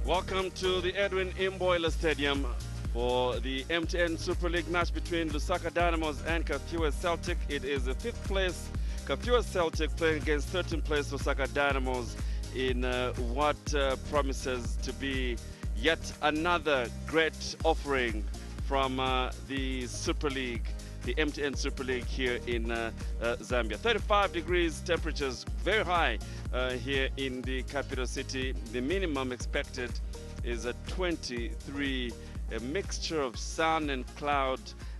Welcome to the Edwin Imboiler Stadium for the MTN Super League match between Lusaka Dynamos and Kafue Celtic. It is the 5th place Kafue Celtic playing against 13th place Lusaka Dynamos in what promises to be yet another great offering from the Super League, the MTN Super League here in Zambia. 35 degrees, temperatures very high here in the capital city. The minimum expected is a 23, a mixture of sun and cloud,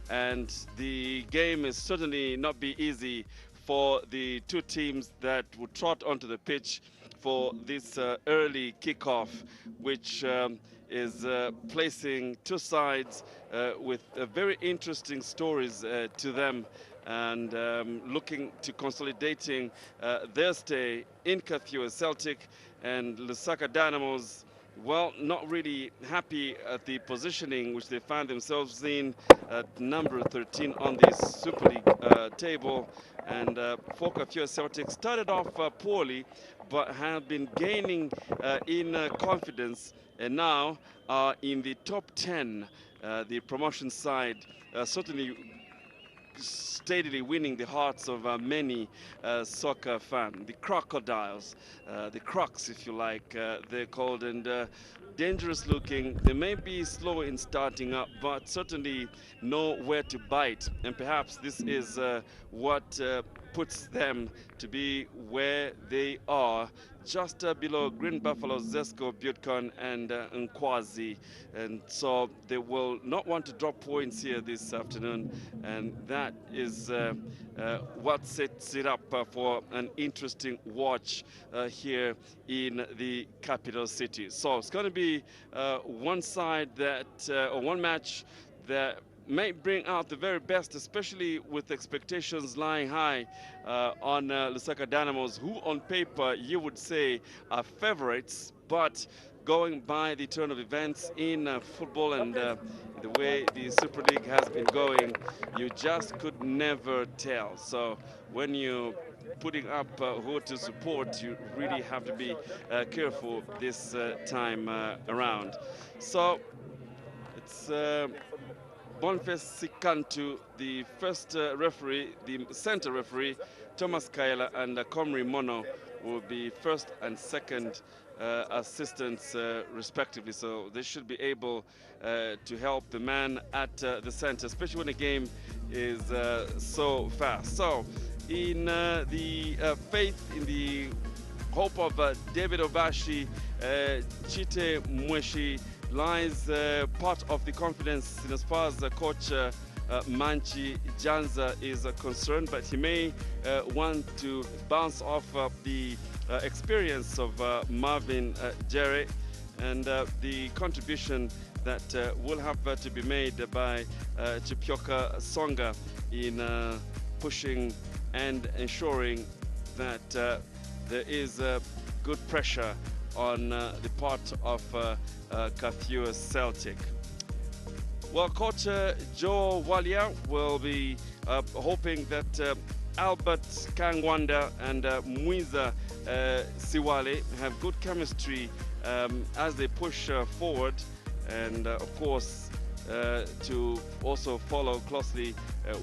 and the game is certainly not be easy for the two teams that would trot onto the pitch for this early kickoff, which is placing two sides with very interesting stories to them, and looking to consolidating their stay in Kafue Celtic. And Lusaka Dynamos, well, not really happy at the positioning which they find themselves in at number 13 on the Super League table. And for Kafue Celtic started off poorly, but have been gaining in confidence, and now are in the top 10, the promotion side, certainly steadily winning the hearts of many soccer fans. The Crocodiles, the Crocs if you like, they're called, and dangerous looking. They may be slow in starting up, but certainly know where to bite, and perhaps this is what puts them to be where they are, just below Green Buffalo, Zesco, Butcon, and Nkwazi. And so they will not want to drop points here this afternoon, and that is what sets it up for an interesting watch here in the capital city. So it's going to be one side that, or one match that may bring out the very best, especially with expectations lying high on Lusaka Dynamos, who on paper you would say are favorites, but going by the turn of events in football and the way the Super League has been going, you just could never tell. So when you putting up who to support, you really have to be careful this time around. So it's Boniface Sikantu, the first referee, the center referee, Thomas Kaila, and Comrie Mono will be first and second assistants respectively. So they should be able to help the man at the center, especially when the game is so fast. So in the faith, in the hope of David Obashi, Chite Mweshi lies part of the confidence in as far as coach Manchi Janza is concerned, but he may want to bounce off the experience of Marvin Jerry and the contribution that will have to be made by Chipyoka Songa in pushing and ensuring that there is good pressure on the part of Kafue Celtic. Well, coach Joe Walia will be hoping that Albert Kangwanda and Mwiza Siwale have good chemistry as they push forward, and of course to also follow closely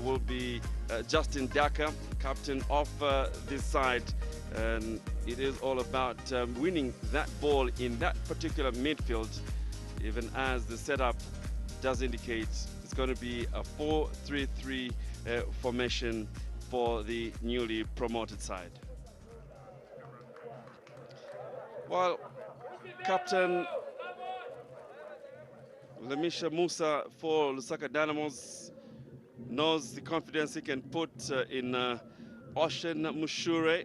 will be Justin Daka, captain of this side, and it is all about winning that ball in that particular midfield, even as the setup does indicate it's going to be a 4-3-3 formation for the newly promoted side. Well, Captain Lemisha Musa for Lusaka Dynamos knows the confidence he can put in Ocean Mushure,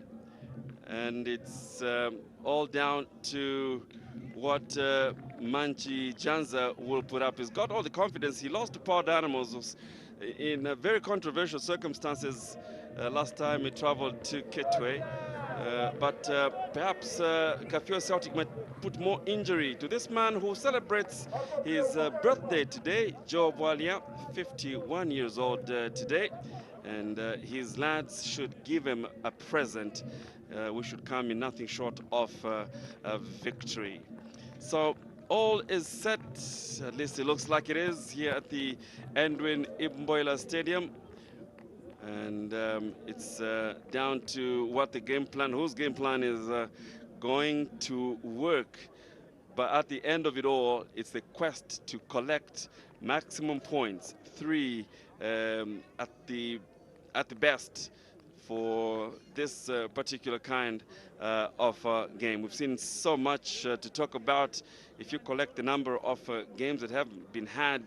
and it's all down to what Manchi Janza will put up. He's got all the confidence. He lost to Power Dynamos in very controversial circumstances last time he traveled to Kitwe. But perhaps Kafue Celtic might put more injury to this man who celebrates his birthday today, Joe Walia, 51 years old today. And his lads should give him a present. We should come in nothing short of a victory. So all is set, at least it looks like it is, here at the Edwin Imboila Stadium. And it's down to what the game plan, whose game plan is going to work. But at the end of it all, it's the quest to collect maximum points, 3 at the best, for this particular kind of game. We've seen so much to talk about. If you collect the number of games that have been had,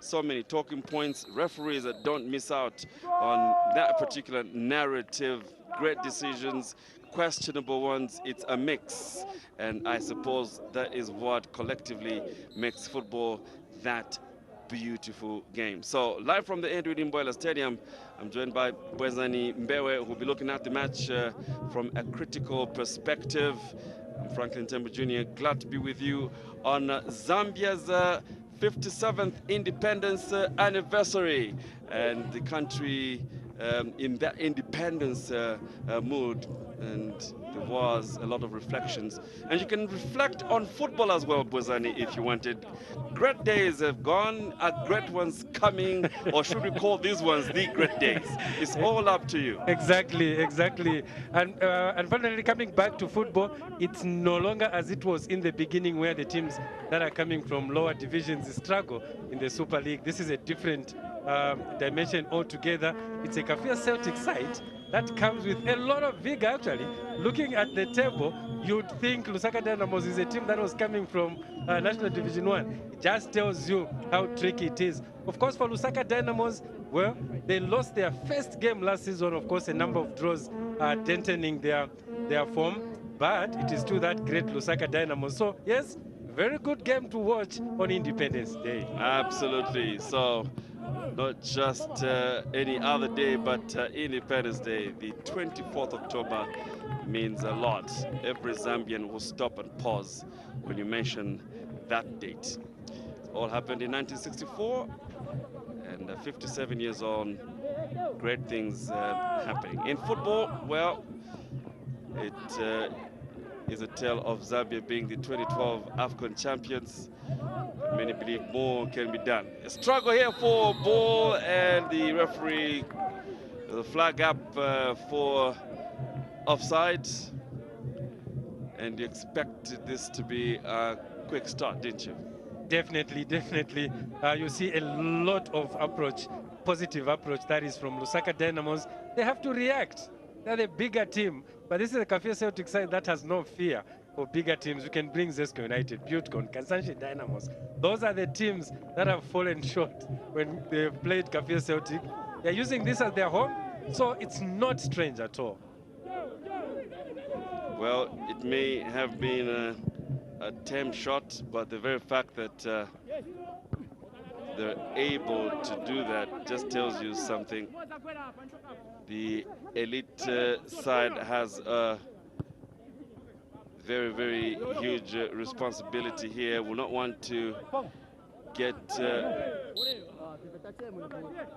so many talking points, referees that don't miss out on that particular narrative, great decisions, questionable ones. It's a mix, and I suppose that is what collectively makes football that beautiful game. So live from the Edwin Imboila Stadium, I'm joined by Bwezani Mbewe, who will be looking at the match from a critical perspective. I'm Franklin Tembo Jr., glad to be with you on Zambia's 57th independence anniversary, and the country in that independence mood, and there was a lot of reflections. And you can reflect on football as well, Bwezani, if you wanted. Great days have gone, are great ones coming, or should we call these ones the great days? It's all up to you. Exactly. And finally, coming back to football, it's no longer as it was in the beginning, where the teams that are coming from lower divisions struggle in the Super League. This is a different dimension altogether. It's a Kafue Celtic side that comes with a lot of vigor, actually. Looking at the table, you'd think Lusaka Dynamos is a team that was coming from National Division 1. It just tells you how tricky it is. Of course, for Lusaka Dynamos, well, they lost their first game last season. Of course, a number of draws denting their form. But it is to that great Lusaka Dynamos. So, yes, very good game to watch on Independence Day. Absolutely. So, not just any other day, but Independence Day, the 24th October, means a lot. Every Zambian will stop and pause when you mention that date. It all happened in 1964, and 57 years on, great things happening. In football, well, it is a tale of Zambia being the 2012 AFCON champions. Many believe more can be done. A struggle here for ball, and the referee, the flag up for offside. And you expected this to be a quick start, didn't you? Definitely. You see a lot of approach, positive approach, that is from Lusaka Dynamos. They have to react. They're the bigger team. But this is a Kafue Celtic side that has no fear for bigger teams. We can bring Zesco United, Butcon, Kansanshi Dynamos. Those are the teams that have fallen short when they've played Kafue Celtic. They're using this as their home, so it's not strange at all. Well, it may have been a tame shot, but the very fact that they're able to do that just tells you something. The elite side has a very, very huge responsibility here. Will not want to get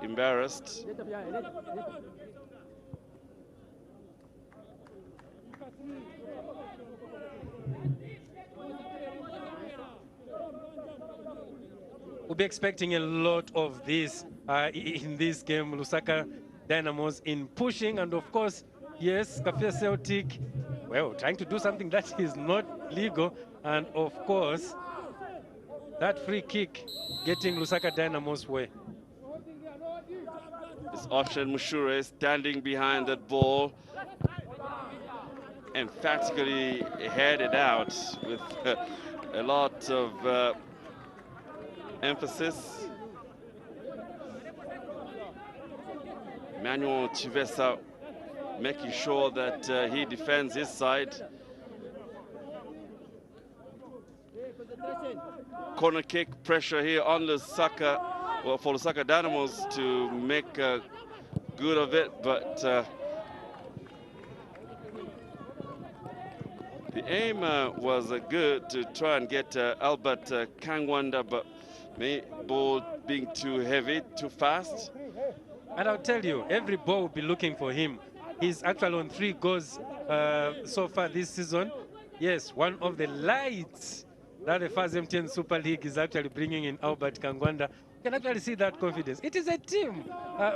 embarrassed. We'll be expecting a lot of this in this game. Lusaka Dynamos in pushing, and of course, yes, Kafue Celtic, well, trying to do something that is not legal, and of course, that free kick getting Lusaka Dynamos' way. It's Option Mushure standing behind that ball, emphatically headed out with a lot of emphasis. Manuel Chivesa making sure that he defends his side. Corner kick pressure here on Lusaka, well, for Lusaka Dynamos to make good of it, but the aim was good to try and get Albert Kangwanda, but ball being too heavy, too fast. And I'll tell you, every ball will be looking for him. He's actually on 3 goals so far this season. Yes, one of the lights that the first MTN Super League is actually bringing in Albert Kangwanda. You can actually see that confidence. It is a team,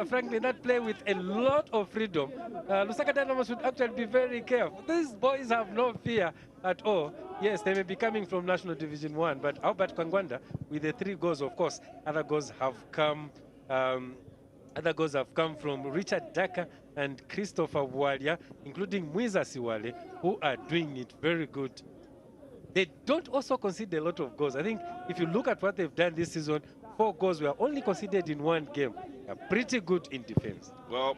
frankly, that play with a lot of freedom. Lusaka Dynamos should actually be very careful. These boys have no fear at all. Yes, they may be coming from National Division 1, but Albert Kangwanda, with the 3 goals, of course, other goals have come. Other goals have come from Richard Daka and Christopher Walia, including Mwiza Siwale, who are doing it very good. They don't also concede a lot of goals. I think if you look at what they've done this season, 4 goals were only conceded in 1 game. They're pretty good in defense. Well,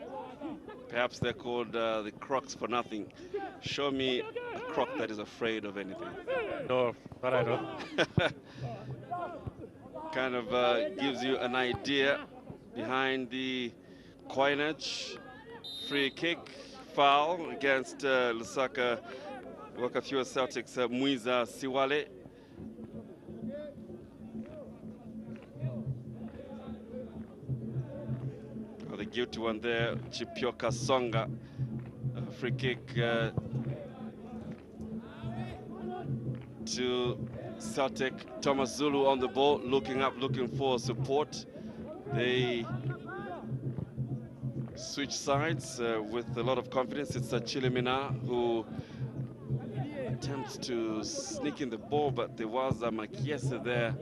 perhaps they're called the Crocs for nothing. Show me a Croc that is afraid of anything. No, not at all. Kind of gives you an idea behind the coinage. Free kick, foul against Lusaka. Kafue Celtic's Mwiza Siwale. The guilty one there, Chipioka Songa. Free kick to Celtic. Thomas Zulu on the ball, looking up, looking for support. They switch sides with a lot of confidence. It's Chilimina who attempts to sneak in the ball, but there was a Makiese there.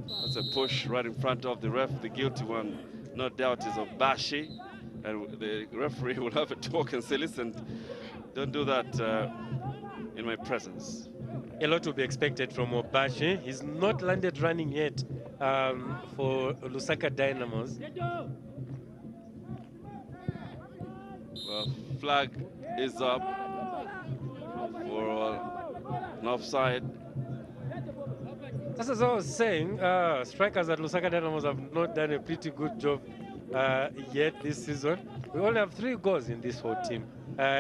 That's a push right in front of the ref. The guilty one, no doubt, is Obashi. And the referee will have a talk and say, listen, don't do that in my presence. A lot will be expected from Obashi. He's not landed running yet for Lusaka Dynamos. Well, flag is up for an offside. Just as I was saying, strikers at Lusaka Dynamos have not done a pretty good job yet this season. We only have 3 goals in this whole team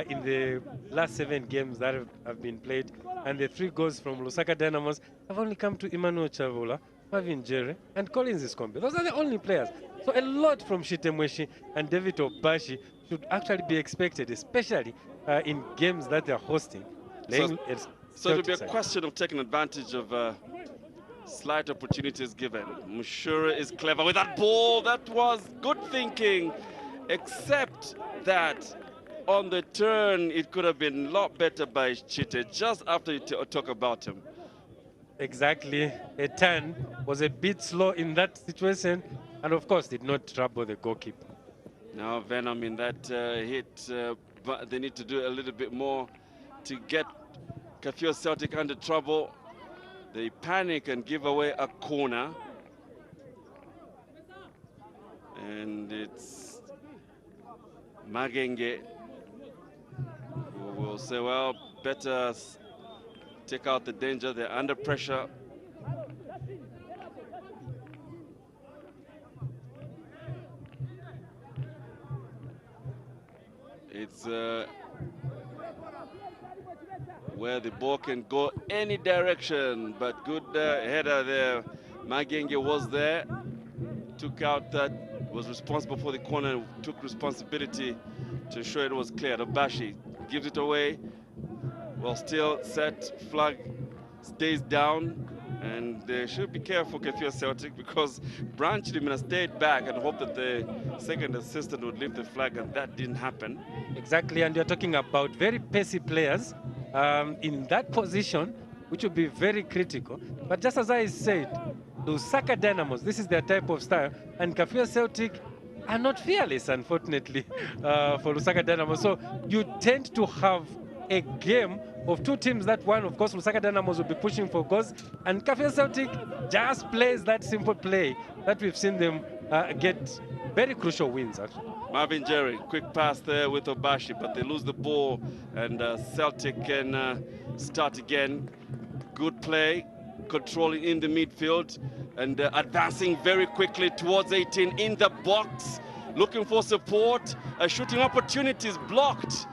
in the last 7 games that have been played. And the 3 goals from Lusaka Dynamos have only come to Emmanuel Chavula, Marvin Jerry, and Collins Iskombe. Those are the only players. So a lot from Shitemweshi and David Obashi should actually be expected, especially in games that they're hosting. So it will be a question of taking advantage of slight opportunities given. Mushura is clever with that ball. That was good thinking, except that on the turn, it could have been a lot better by Chite just after you talk about him. Exactly. A turn was a bit slow in that situation, and of course did not trouble the goalkeeper. Now Venom in that hit, but they need to do a little bit more to get Kafue Celtic under trouble. They panic and give away a corner. And it's Magenge who will say, well, better take out the danger. They're under pressure. It's where the ball can go any direction, but good header there. Magenge was there, took out that, was responsible for the corner, took responsibility to ensure it was cleared. Obashi gives it away, well, still set, flag stays down, and they should be careful, Kafue Celtic, because Branch Limina stayed back and hoped that the second assistant would lift the flag, and that didn't happen. Exactly, and you're talking about very pacey players in that position, which would be very critical. But just as I said, Lusaka Dynamos, this is their type of style, and Kafue Celtic are not fearless, unfortunately, for Lusaka Dynamos. So you tend to have a game of 2 teams that one, of course, Lusaka Dynamos will be pushing for goals, and Kafue Celtic just plays that simple play that we've seen them get very crucial wins, actually. Marvin Jerry, quick pass there with Obashi, but they lose the ball, and Celtic can start again. Good play, controlling in the midfield, and advancing very quickly towards 18 in the box, looking for support. Shooting opportunities blocked,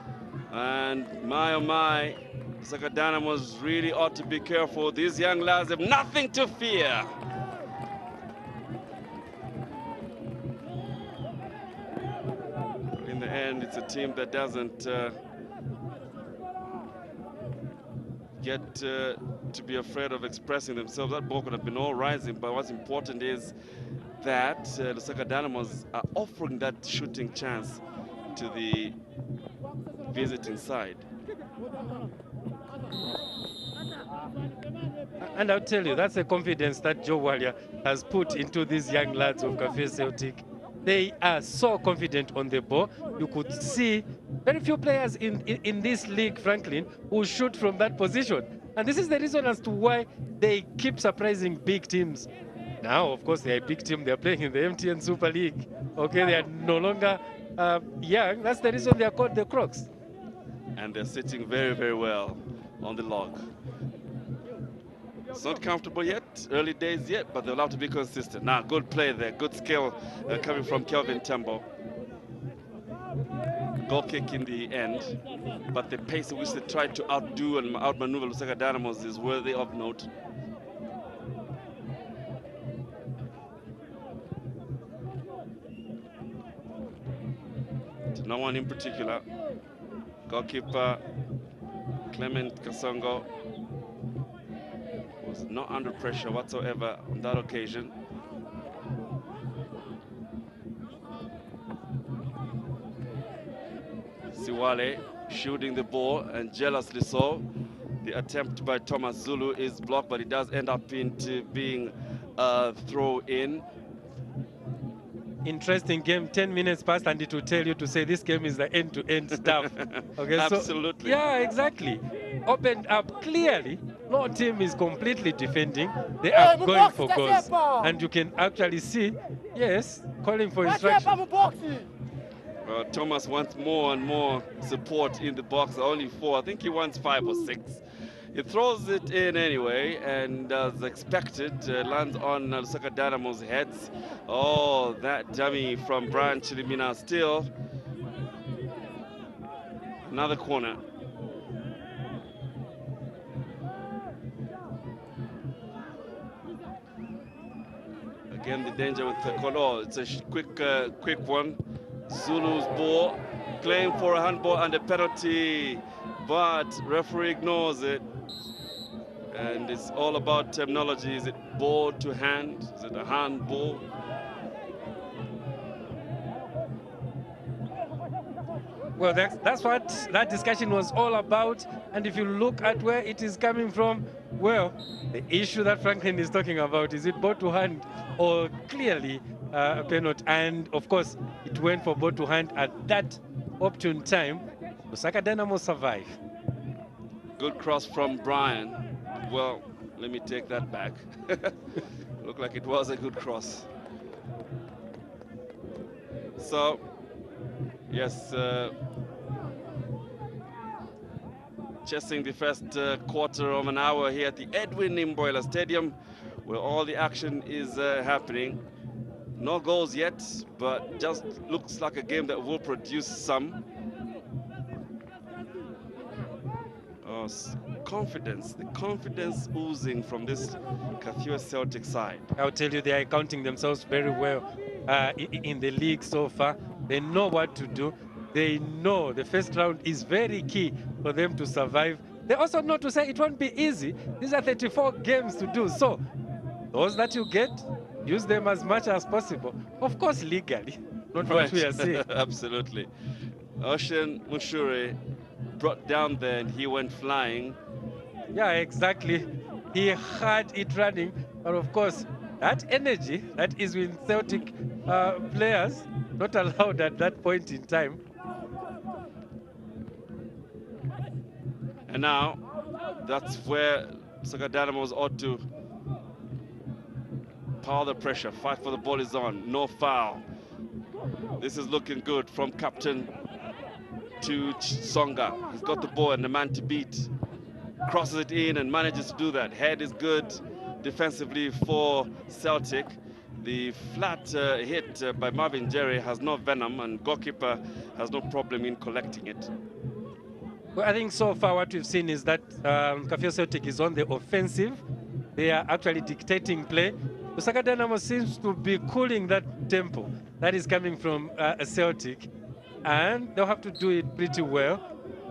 and my oh my, Lusaka Dynamos really ought to be careful. These young lads have nothing to fear. In the end, it's a team that doesn't get to be afraid of expressing themselves. That ball could have been all rising, but what's important is that Lusaka Dynamos are offering that shooting chance to the visiting side. And I'll tell you, that's the confidence that Joe Walia has put into these young lads of Kafue Celtic. They are so confident on the ball. You could see very few players in this league, Franklin, who shoot from that position. And this is the reason as to why they keep surprising big teams. Now, of course, they're a big team. They're playing in the MTN Super League. Okay, they are no longer young. That's the reason they are called the Crocs. And they're sitting very, very well on the log. It's not comfortable yet, early days yet, but they'll have to be consistent. Now, good play there, good skill coming from Kelvin Tembo. Goal kick in the end, but the pace at which they tried to outdo and outmaneuver Lusaka Dynamos is worthy of note. To no one in particular. Goalkeeper Clement Kasongo was not under pressure whatsoever on that occasion. Siwale shooting the ball, and jealously so. The attempt by Thomas Zulu is blocked, but it does end up into being a throw-in. Interesting game, 10 minutes past, and it will tell you to say this game is the end-to-end stuff. Okay, absolutely. So, yeah, exactly. Opened up clearly. No team is completely defending. They are going for goals. And you can actually see, yes, calling for instruction. Thomas wants more and more support in the box. Only 4. I think he wants 5 or 6. He throws it in anyway, and as expected, lands on Lusaka Dynamo's heads. Oh, that dummy from Brian Chilimina still. Another corner. Again, the danger with Kolo. It's a quick one. Zulu's ball, claim for a handball and a penalty, but referee ignores it. And it's all about terminology. Is it ball to hand? Is it a handball? Well, that's what that discussion was all about. And if you look at where it is coming from, well, the issue that Franklin is talking about, is it ball to hand or clearly a penalty? And of course, it went for ball to hand at that opportune time. Lusaka Dynamo survive. Good cross from Brian. Well, let me take that back. Looked like it was a good cross. So, yes, chasing the first quarter of an hour here at the Edwin Imboila Stadium, where all the action is happening. No goals yet, but just looks like a game that will produce some. Oh, confidence, the confidence oozing from this Kafue Celtic side. I'll tell you, they are counting themselves very well in the league so far. They know what to do. They know the first round is very key for them to survive. They also know to say it won't be easy. These are 34 games to do. So those that you get, use them as much as possible. Of course, legally, not Right. what we are saying. Absolutely. Ocean Mushuri brought down there and he went flying. Yeah, exactly. He had it running. But of course, that energy that is with Celtic players, not allowed at that point in time. And now, that's where Lusaka Dynamos ought to power the pressure. Fight for the ball is on. No foul. This is looking good from captain to Songa. He's got the ball and the man to beat. Crosses it in and manages to do that. Head is good defensively for Celtic. The flat hit by Marvin Jerry has no venom, and goalkeeper has no problem in collecting it. Well, I think so far what we've seen is that Kafue Celtic is on the offensive. They are actually dictating play. Lusaka Dynamo seems to be cooling that tempo that is coming from Celtic, and they'll have to do it pretty well.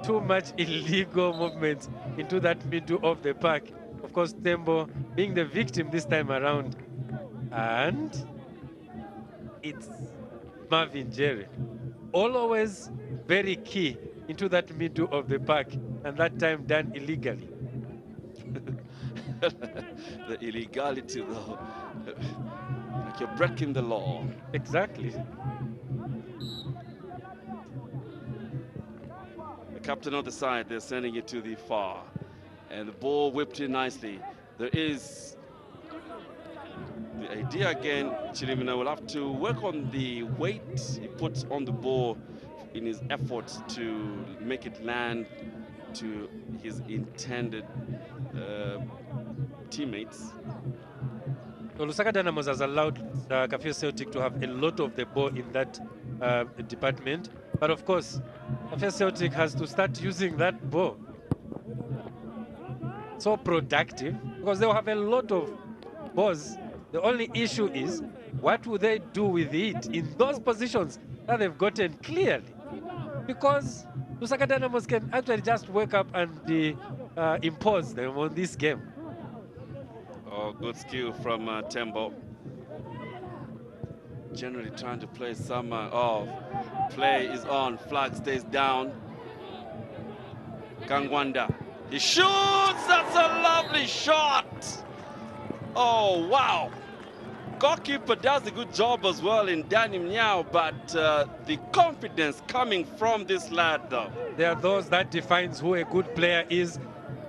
too much illegal movements into that middle of the park. Of course, Tembo being the victim this time around. And it's Marvin Jerry. Always very key into that middle of the park, and that time done illegally. The illegality, though. Like you're breaking the law. Exactly. The captain on the side, they're sending it to the far. And the ball whipped in nicely. There is the idea again, Chilimina will have to work on the weight he puts on the ball in his effort to make it land to his intended teammates. So Lusaka Dynamos has allowed Kafue Celtic to have a lot of the ball in that department. But of course, Kafue Celtic has to start using that ball. So productive, because they'll have a lot of balls. The only issue is, what will they do with it in those positions that they've gotten clearly? Because Lusaka Dynamos can actually just wake up and impose them on this game. Oh, good skill from Tembo. Generally trying to play some play is on, flag stays down. Kangwanda, he shoots, that's a lovely shot. Oh, wow. Goalkeeper does a good job as well in Danny Mnyao, but the confidence coming from this lad, though. There are those that defines who a good player is.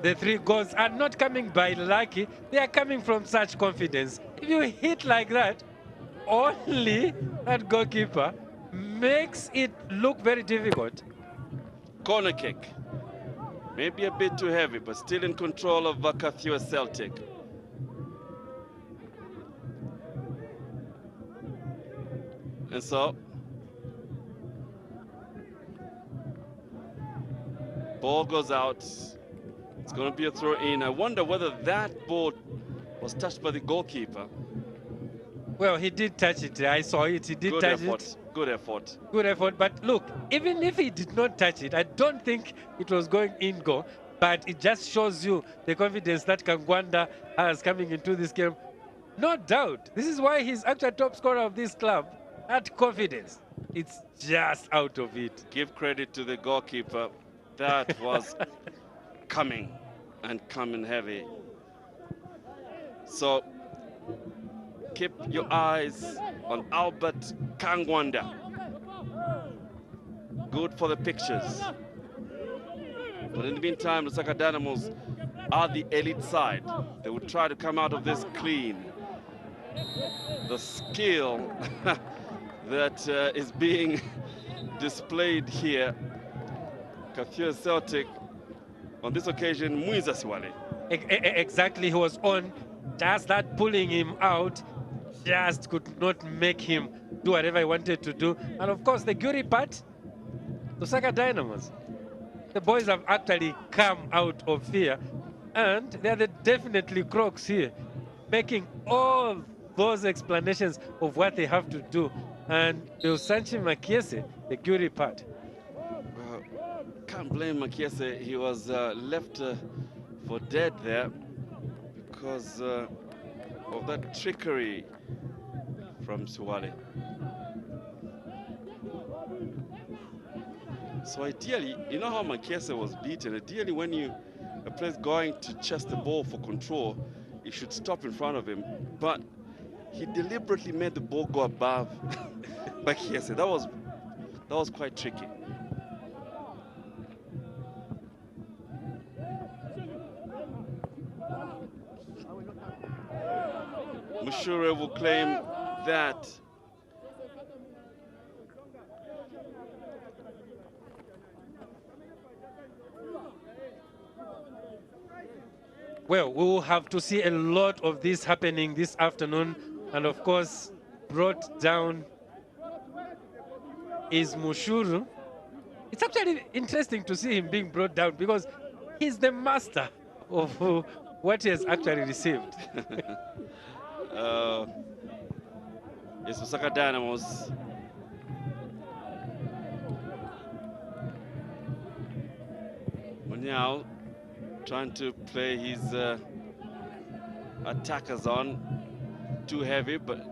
The 3 goals are not coming by lucky. They are coming from such confidence. If you hit like that, only that goalkeeper makes it look very difficult. Corner kick. Maybe a bit too heavy, but still in control of Kafue Celtic. And so, ball goes out. It's going to be a throw in. I wonder whether that ball was touched by the goalkeeper. Well, he did touch it. I saw it. He did Good touch effort. it. Good effort. Good effort. But look, even if he did not touch it, I don't think it was going in goal. But it just shows you the confidence that Kangwanda has coming into this game. No doubt. This is why he's actually top scorer of this club. That confidence. It's just out of it. Give credit to the goalkeeper. That was coming and coming heavy. So keep your eyes on Albert Kangwanda. Good for the pictures. But in the meantime, Lusaka Dynamos are the elite side. They will try to come out of this clean. The skill that is being displayed here. Kafue Celtic, on this occasion, Muiza Siwale. Exactly, he was on. Just that pulling him out just could not make him do whatever he wanted to do. And of course, the guilty part, Lusaka Dynamos. The boys have actually come out of fear, and they're definitely crocs here, making all those explanations of what they have to do. And Sanchi Makiese, the guilty part. Well, can't blame Makiese. He was left for dead there because of that trickery from Suwale. So ideally, you know how Makiese was beaten? Ideally, when a player's going to chest the ball for control, you should stop in front of him. But he deliberately made the ball go above Makiese. That was quite tricky. Mushure will claim that. Well, we will have to see a lot of this happening this afternoon. And of course, brought down is Mushuru. It's actually interesting to see him being brought down because he's the master of what he has actually received. It's Lusaka Dynamos. Now trying to play his attackers on. Too heavy, but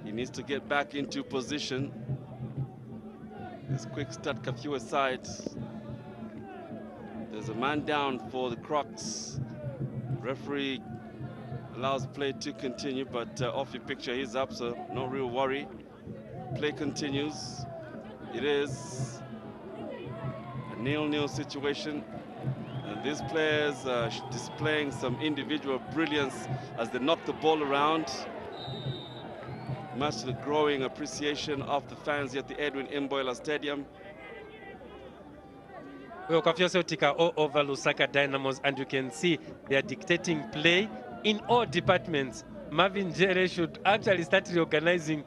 he needs to get back into position. This quick start Kafue side. There's a man down for the Crocs. Referee allows play to continue, but off your picture, he's up, so no real worry. Play continues. It is a 0-0 situation. And these players are displaying some individual brilliance as they knock the ball around. Much to the growing appreciation of the fans here at the Edwin Imboila Stadium. Well, Kafue Celtic are all over Lusaka Dynamos, and you can see they are dictating play in all departments. Marvin Jere should actually start reorganizing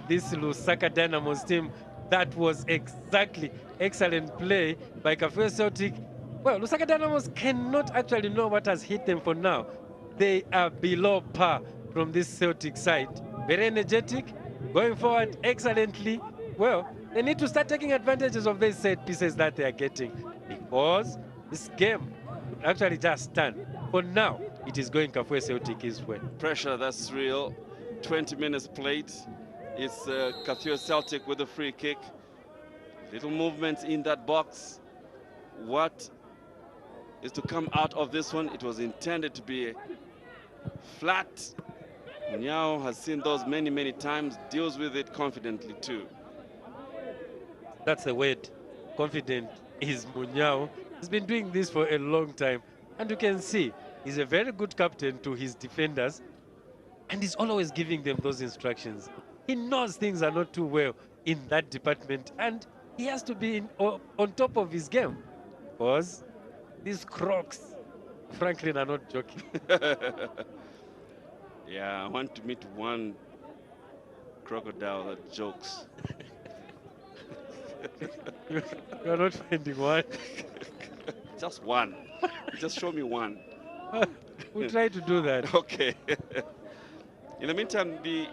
this Lusaka Dynamos team. That was exactly excellent play by Kafue Celtic. Well, Lusaka Dynamos cannot actually know what has hit them for now. They are below par from this Celtic side. Very energetic, going forward excellently. Well, they need to start taking advantages of these set pieces that they are getting, because this game would actually just stand. For now, it is going Kafue Celtic his way. Pressure, that's real. 20 minutes played. It's Kafue Celtic with a free kick. Little movement in that box. What is to come out of this one? It was intended to be flat. Nyao has seen those many, many times, deals with it confidently too. That's the word. Confident is Munyao. He's been doing this for a long time. And you can see he's a very good captain to his defenders. And he's always giving them those instructions. He knows things are not too well in that department. And he has to be on top of his game. Because these Crocs, Franklin, are not joking. Yeah, I want to meet one crocodile that jokes. You're not finding one. Just one. Just show me one. We'll try to do that. Okay. In the meantime, the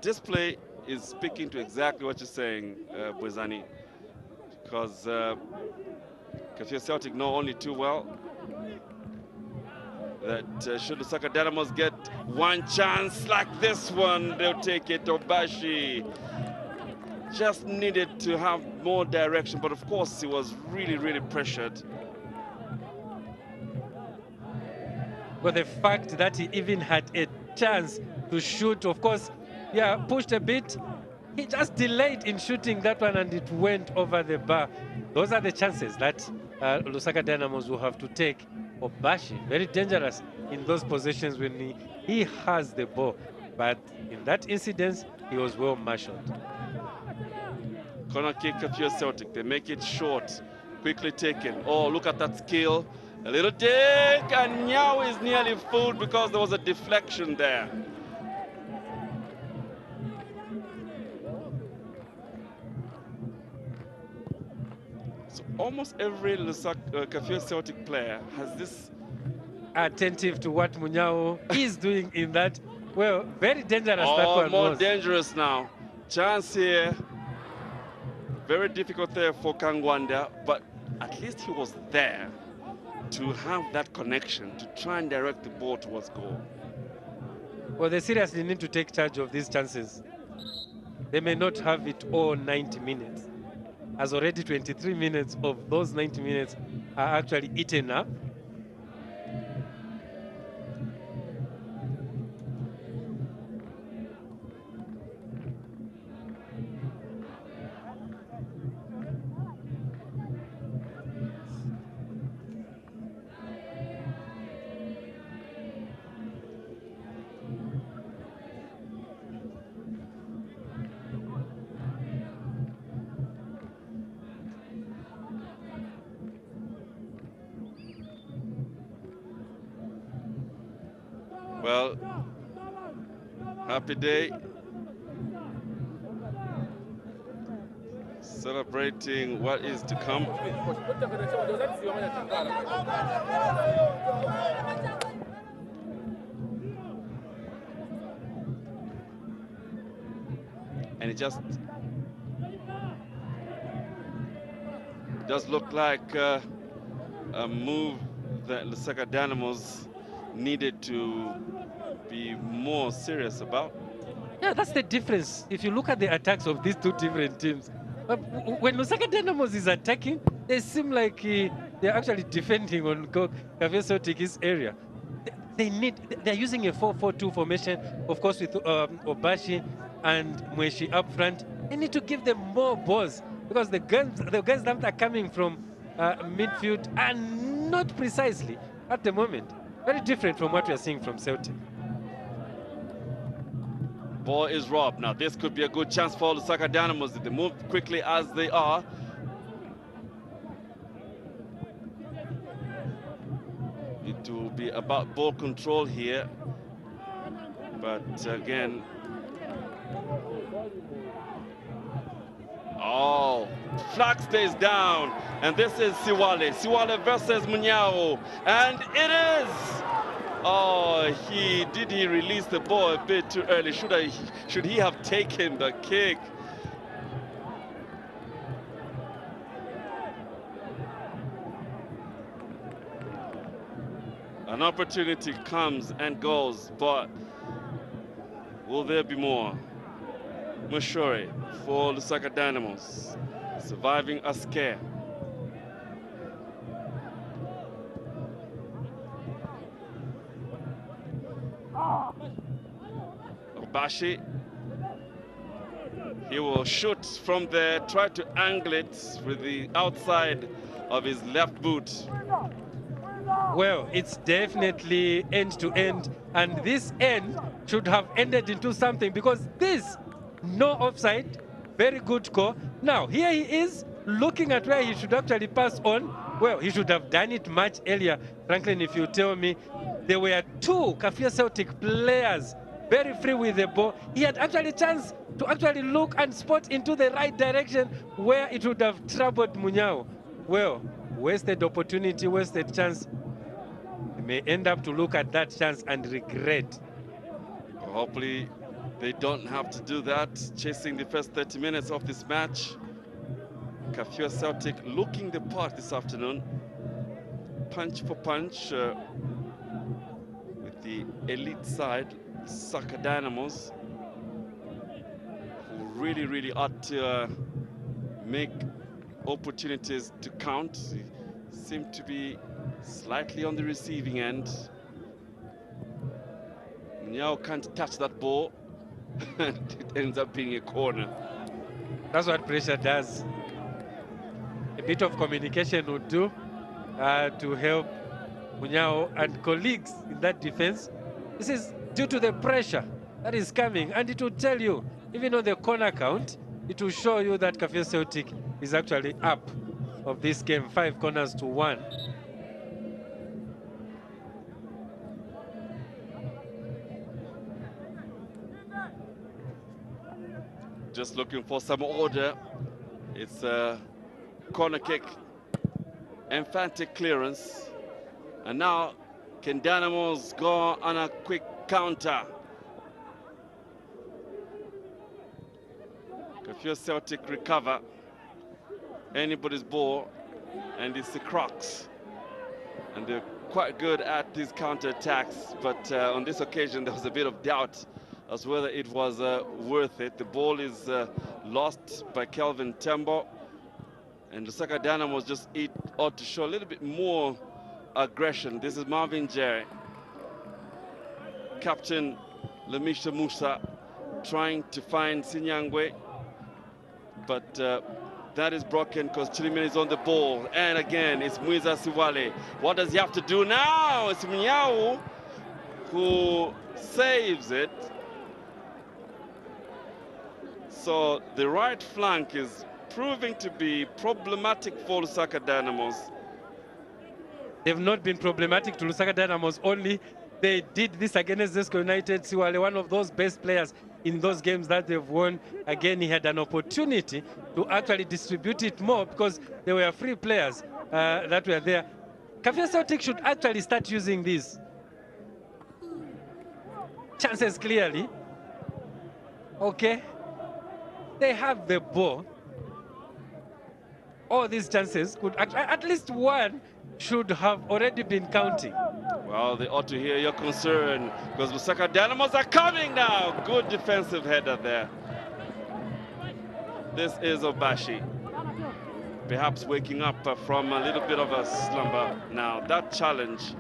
display is speaking to exactly what you're saying, Bwezani, because Kafue Celtic know only too well that should Lusaka Dynamos get one chance like this one, they'll take it. Obashi just needed to have more direction, but of course he was really, really pressured. Well, the fact that he even had a chance to shoot, of course, yeah, pushed a bit. He just delayed in shooting that one and it went over the bar. Those are the chances that Lusaka Dynamos will have to take. Obashi, very dangerous in those positions when he has the ball. But in that incident, he was well marshaled. Corner kick Kafue Celtic. They make it short, quickly taken. Oh, look at that skill. A little dig, and Nyao is nearly fooled because there was a deflection there. So almost every Kafue Celtic player has this. Attentive to what Munyao is doing in that. Well, very dangerous that one more was. Dangerous now. Chance here. Very difficult there for Kangwanda, but at least he was there to have that connection, to try and direct the ball towards goal. Well, they seriously need to take charge of these chances. They may not have it all 90 minutes, as already 23 minutes of those 90 minutes are actually eaten up. Well, happy day. Celebrating what is to come. And it just does look like a move that Lusaka Dynamos needed to be more serious about. Yeah, that's the difference. If you look at the attacks of these two different teams, when Lusaka Dynamos is attacking, they seem like they're actually defending on Kafue Celtic's area. They're using a 4-4-2 formation, of course, with Obashi and Mweshi up front. They need to give them more balls because the guns that are coming from midfield are not precisely at the moment. Very different from what we are seeing from Celtic. Ball is robbed. Now this could be a good chance for Lusaka Dynamos if they move quickly as they are. It will be about ball control here. But again, oh, flag stays down. And this is Siwale. Siwale versus Munyao. And it is. Oh, did he release the ball a bit too early? Should he have taken the kick? An opportunity comes and goes, but will there be more? Mashori for Lusaka Dynamos, surviving a scare. Obashi, he will shoot from there, try to angle it with the outside of his left boot. Well, it's definitely end-to-end, and this end should have ended into something because this, no offside, very good call. Now, here he is looking at where he should actually pass on. Well, he should have done it much earlier. Franklin, if you tell me, there were two Kafue Celtic players very free with the ball. He had actually a chance to actually look and spot into the right direction where it would have troubled Munyao. Well, wasted opportunity, wasted chance. He may end up to look at that chance and regret. Hopefully they don't have to do that, chasing the first 30 minutes of this match. Kafue Celtic looking the part this afternoon. Punch for punch with the elite side, Lusaka Dynamos, who really ought to make opportunities to count. Seem to be slightly on the receiving end. Nyao can't touch that ball and it ends up being a corner. That's what pressure does. A bit of communication would do to help Munyao and colleagues in that defense. This is due to the pressure that is coming, and it will tell you, even on the corner count, it will show you that Kafue Celtic is actually up of this game, 5 corners to 1. Just looking for some order. It's a corner kick, emphatic clearance. And now, can Dynamos go on a quick counter? Kafue Celtic recover anybody's ball, and it's the Crocs. And they're quite good at these counter-attacks, but on this occasion there was a bit of doubt as whether it was worth it. The ball is lost by Kelvin Tembo, and Lusaka Dynamos just ought to show a little bit more aggression. This is Marvin Jerry, Captain Lemisha Musa, trying to find Sinyangwe, but that is broken because Chilimin is on the ball. And again, it's Muiza Siwale. What does he have to do now? It's Munyao who saves it. So the right flank is proving to be problematic for Lusaka Dynamos. They've not been problematic to Lusaka Dynamos, only they did this against Zesco United. Siwale, one of those best players in those games that they've won. Again, he had an opportunity to actually distribute it more because there were free players that were there. Kafue Celtic should actually start using these chances clearly. Okay, they have the ball. All these chances could, at least one should have already been counting. Well, they ought to hear your concern because Lusaka Dynamos are coming now. Good defensive header there. This is Obashi. Perhaps waking up from a little bit of a slumber now. That challenge.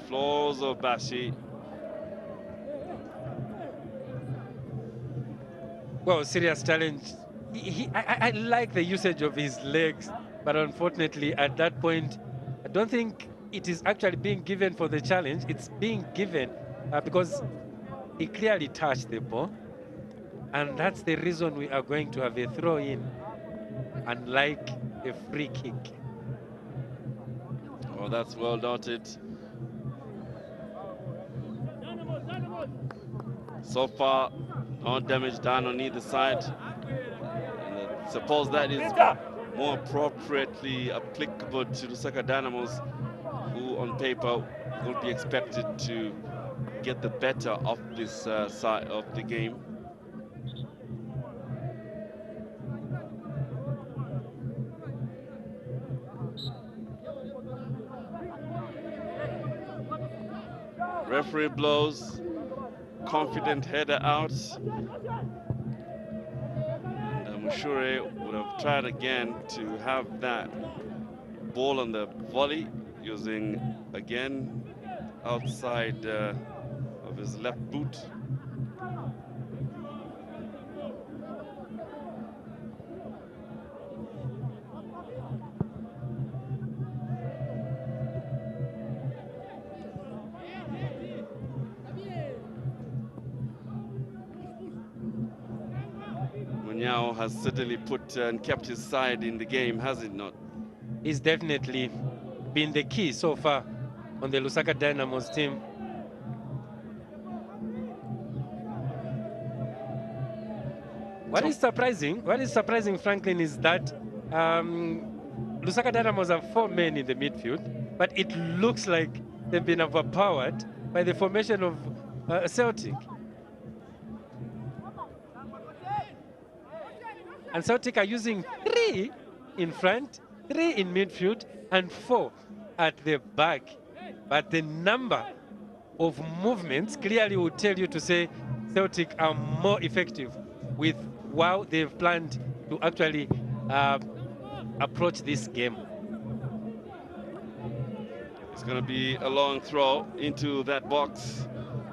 Floors Obashi. Well, serious challenge. I like the usage of his legs, but unfortunately at that point, I don't think it is actually being given for the challenge. It's being given because he clearly touched the ball. And that's the reason we are going to have a throw-in, unlike a free kick. Oh, that's well noted. So far, no damage done on either side. And suppose that is more appropriately applicable to Lusaka Dynamos, who on paper will be expected to get the better of this side of the game. Referee blows, confident header out. And Mushure would have tried again to have that ball on the volley, using again outside of his left boot. Munyao has certainly put and kept his side in the game, has it not? He's definitely been the key so far on the Lusaka Dynamos team. What is surprising, Franklin, is that Lusaka Dynamos have 4 men in the midfield, but it looks like they've been overpowered by the formation of Celtic. And Celtic are using 3 in front, 3 in midfield, and 4 at the back. But the number of movements clearly would tell you to say Celtic are more effective with how they've planned to actually approach this game. It's going to be a long throw into that box.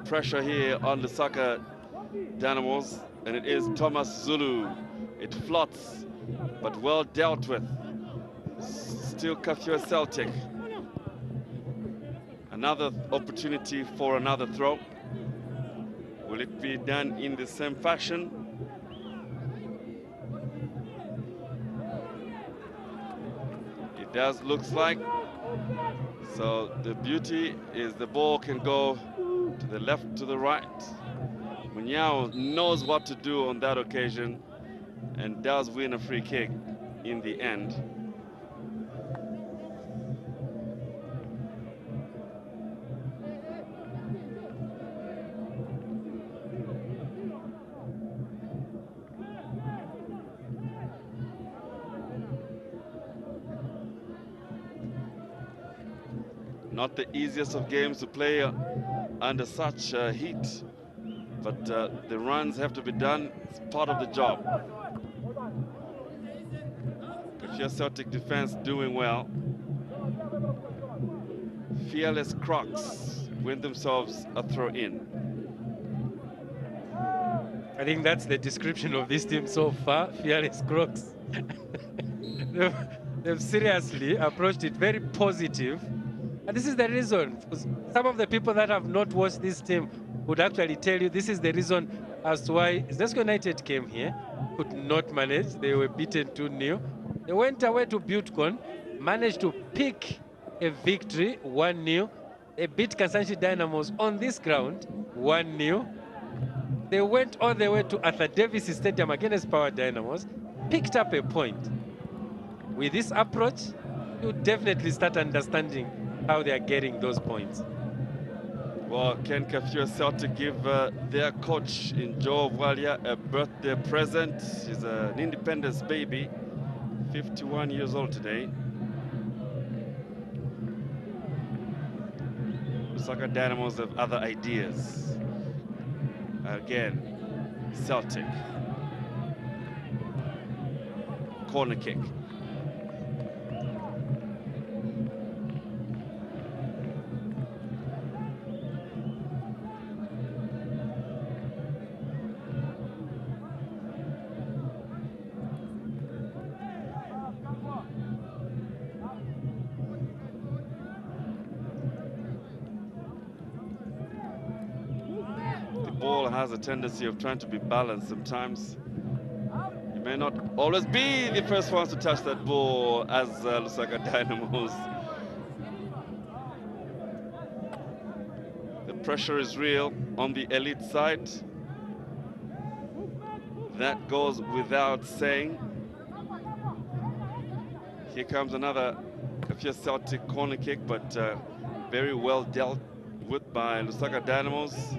Pressure here on the Lusaka Dynamos, and it is Thomas Zulu. It floats, but well dealt with. Still Kafue Celtic. Another opportunity for another throw. Will it be done in the same fashion? It does, looks like. So the beauty is the ball can go to the left, to the right. Munyao knows what to do on that occasion and does win a free kick in the end. Not the easiest of games to play under such heat, but the runs have to be done. It's part of the job. Kafue Celtic defense doing well. Fearless Crocs win themselves a throw-in. I think that's the description of this team so far, Fearless Crocs. They've seriously approached it very positive. And this is the reason. Some of the people that have not watched this team would actually tell you this is the reason as to why Zesco United came here, could not manage. They were beaten 2-0. They went away to Butcon, managed to pick a victory 1-0. They beat Kansanshi Dynamos on this ground 1-0. They went all the way to Arthur Davis Stadium against Power Dynamos, picked up a point. With this approach, you definitely start understanding how they are getting those points. Well, can Kafue Celtic give their coach in Joe Walia a birthday present? He's an Independence baby, 51 years old today. Lusaka Dynamos have other ideas. Again, Celtic. Corner kick. Ball has a tendency of trying to be balanced sometimes. You may not always be the first ones to touch that ball as Lusaka Dynamos. The pressure is real on the elite side. That goes without saying. Here comes another Kafue Celtic corner kick, but very well dealt with by Lusaka Dynamos,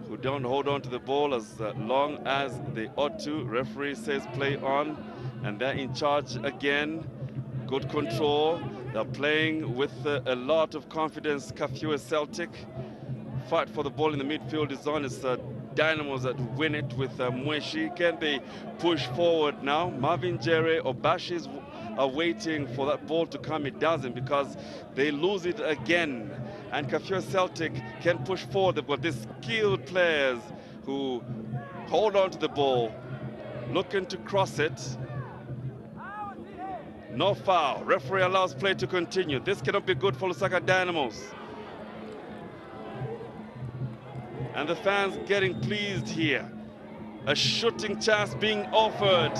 who don't hold on to the ball as long as they ought to. Referee says play on, and they're in charge again. Good control. They're playing with a lot of confidence. Kafue Celtic. Fight for the ball in the midfield is on. It's Dynamos that win it with Mweshi. Can they push forward now? Marvin Jere or Bashis are waiting for that ball to come. It doesn't, because they lose it again. And Kafue Celtic can push forward. They've got these skilled players who hold on to the ball, looking to cross it. No foul. Referee allows play to continue. This cannot be good for Lusaka Dynamos. And the fans getting pleased here. A shooting chance being offered.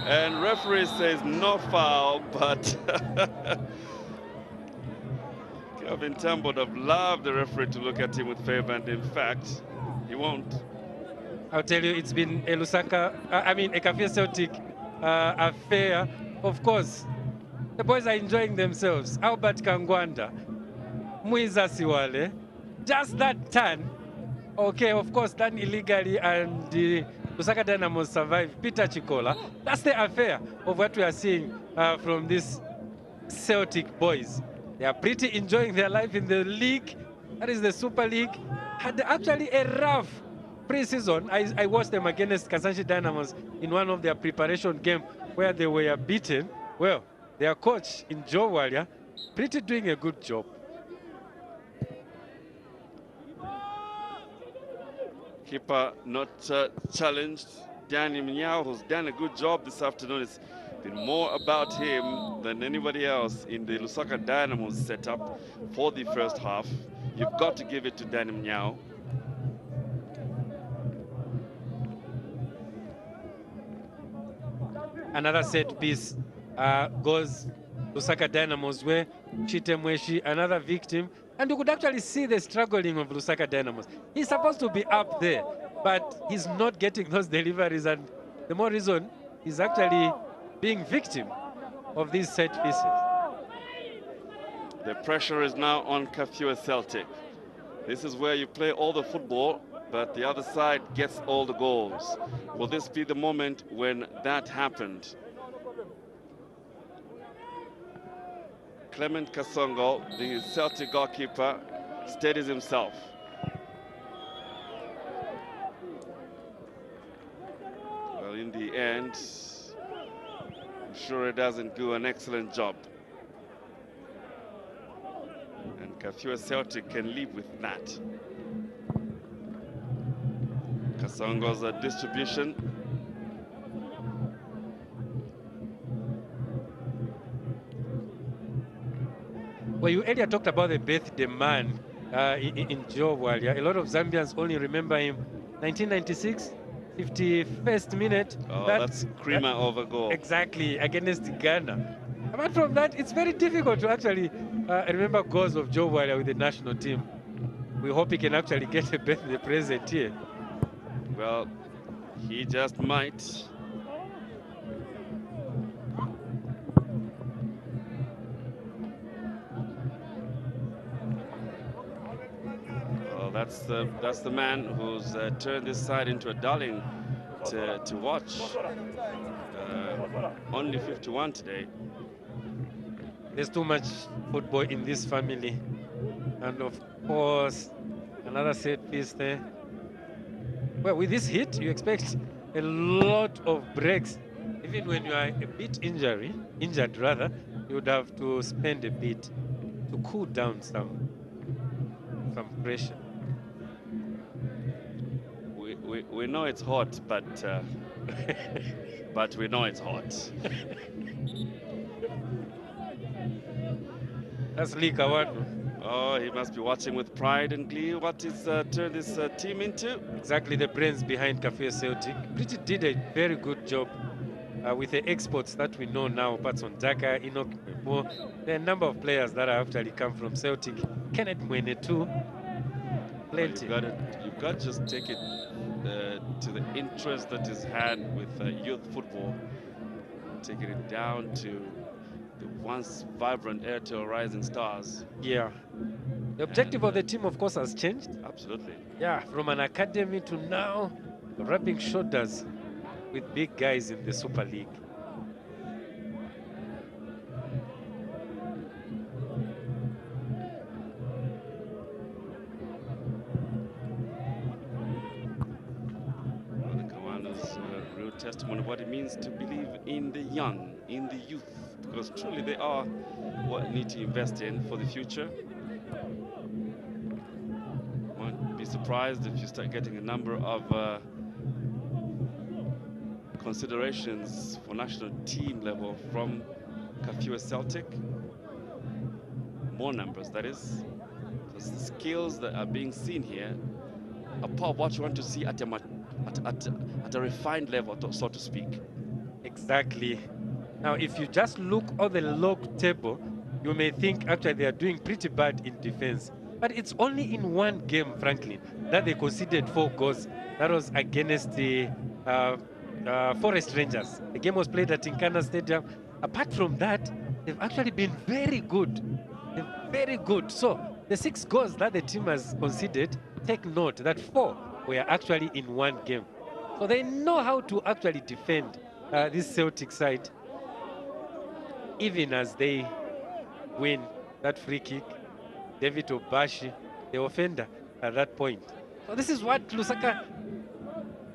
And referee says no foul, but Calvin Tambo would have loved the referee to look at him with favor, and in fact, he won't. I'll tell you, it's been a Lusaka, a Kafue Celtic affair. Of course, the boys are enjoying themselves. Albert Kangwanda, Muiza Siwale, just that turn. Okay, of course, done illegally, and the Lusaka Dynamos survived. Peter Chikola. That's the affair of what we are seeing from these Celtic boys. They are pretty enjoying their life in the league. That is the Super League. Had actually a rough pre-season. I watched them against Kasanshi Dynamos in one of their preparation games where they were beaten. Well, their coach in Joe Walia, pretty doing a good job. Keeper not challenged. Danny Mnyao, who's done a good job this afternoon. It's been more about him than anybody else in the Lusaka Dynamos setup for the first half. You've got to give it to Danny Mnyao. Another set piece goes Lusaka Dynamos, where Chite Mweshi, another victim. And you could actually see the struggling of Lusaka Dynamos. He's supposed to be up there, but he's not getting those deliveries. And the more reason, he's actually being victim of these set pieces. The pressure is now on Kafue Celtic. This is where you play all the football, but the other side gets all the goals. Will this be the moment when that happened? Clement Kasongo, the Celtic goalkeeper, steadies himself. Well, in the end, I'm sure he doesn't do an excellent job. And Kafue Celtic can live with that. Kasongo's distribution. Well, you earlier talked about the birthday man in Joe Walia. A lot of Zambians only remember him 1996, 51st minute. Oh, that's Creamer over goal. Exactly, against Ghana. Apart from that, it's very difficult to actually remember goals of Joe Walia with the national team. We hope he can actually get a birthday present here. Well, he just might. That's the man who's turned this side into a darling to watch. only 51 today. There's too much football in this family. And of course, another set piece there. Well, with this hit, you expect a lot of breaks. Even when you are a bit injured rather, you would have to spend a bit to cool down some pressure. We know it's hot, but but we know it's hot. That's Lika. Oh, he must be watching with pride and glee what he's turned this team into. Exactly, the brains behind Kafue Celtic. Pretty did a very good job with the exports that we know now. Patson Daka, Enoch Mebo. There are a number of players that have actually come from Celtic. Kenneth Mwene too. Plenty. Well, you've got to just take it to the interest that is had with youth football, taking it down to the once vibrant Airtel Rising Stars. Yeah. The objective of the team, of course, has changed. Absolutely. Yeah, from an academy to now rubbing shoulders with big guys in the Super League. Well, the Commandos' real testimony of what it means to believe in the young, in the youth, because truly they are what we need to invest in for the future. Won't be surprised if you start getting a number of considerations for national team level from Kafue Celtic. More numbers, that is, because the skills that are being seen here are part of what you want to see at a refined level, so to speak. Exactly. Now, if you just look on the log table, you may think actually they are doing pretty bad in defense. But it's only in one game, Franklin, that they conceded 4 goals. That was against the Forest Rangers. The game was played at Tinkana Stadium. Apart from that, they've actually been very good. They're very good. So the 6 goals that the team has conceded, take note that 4 were actually in one game. So they know how to actually defend this Celtic side, even as they win that free kick. David Obashi, the offender at that point. So this is what Lusaka,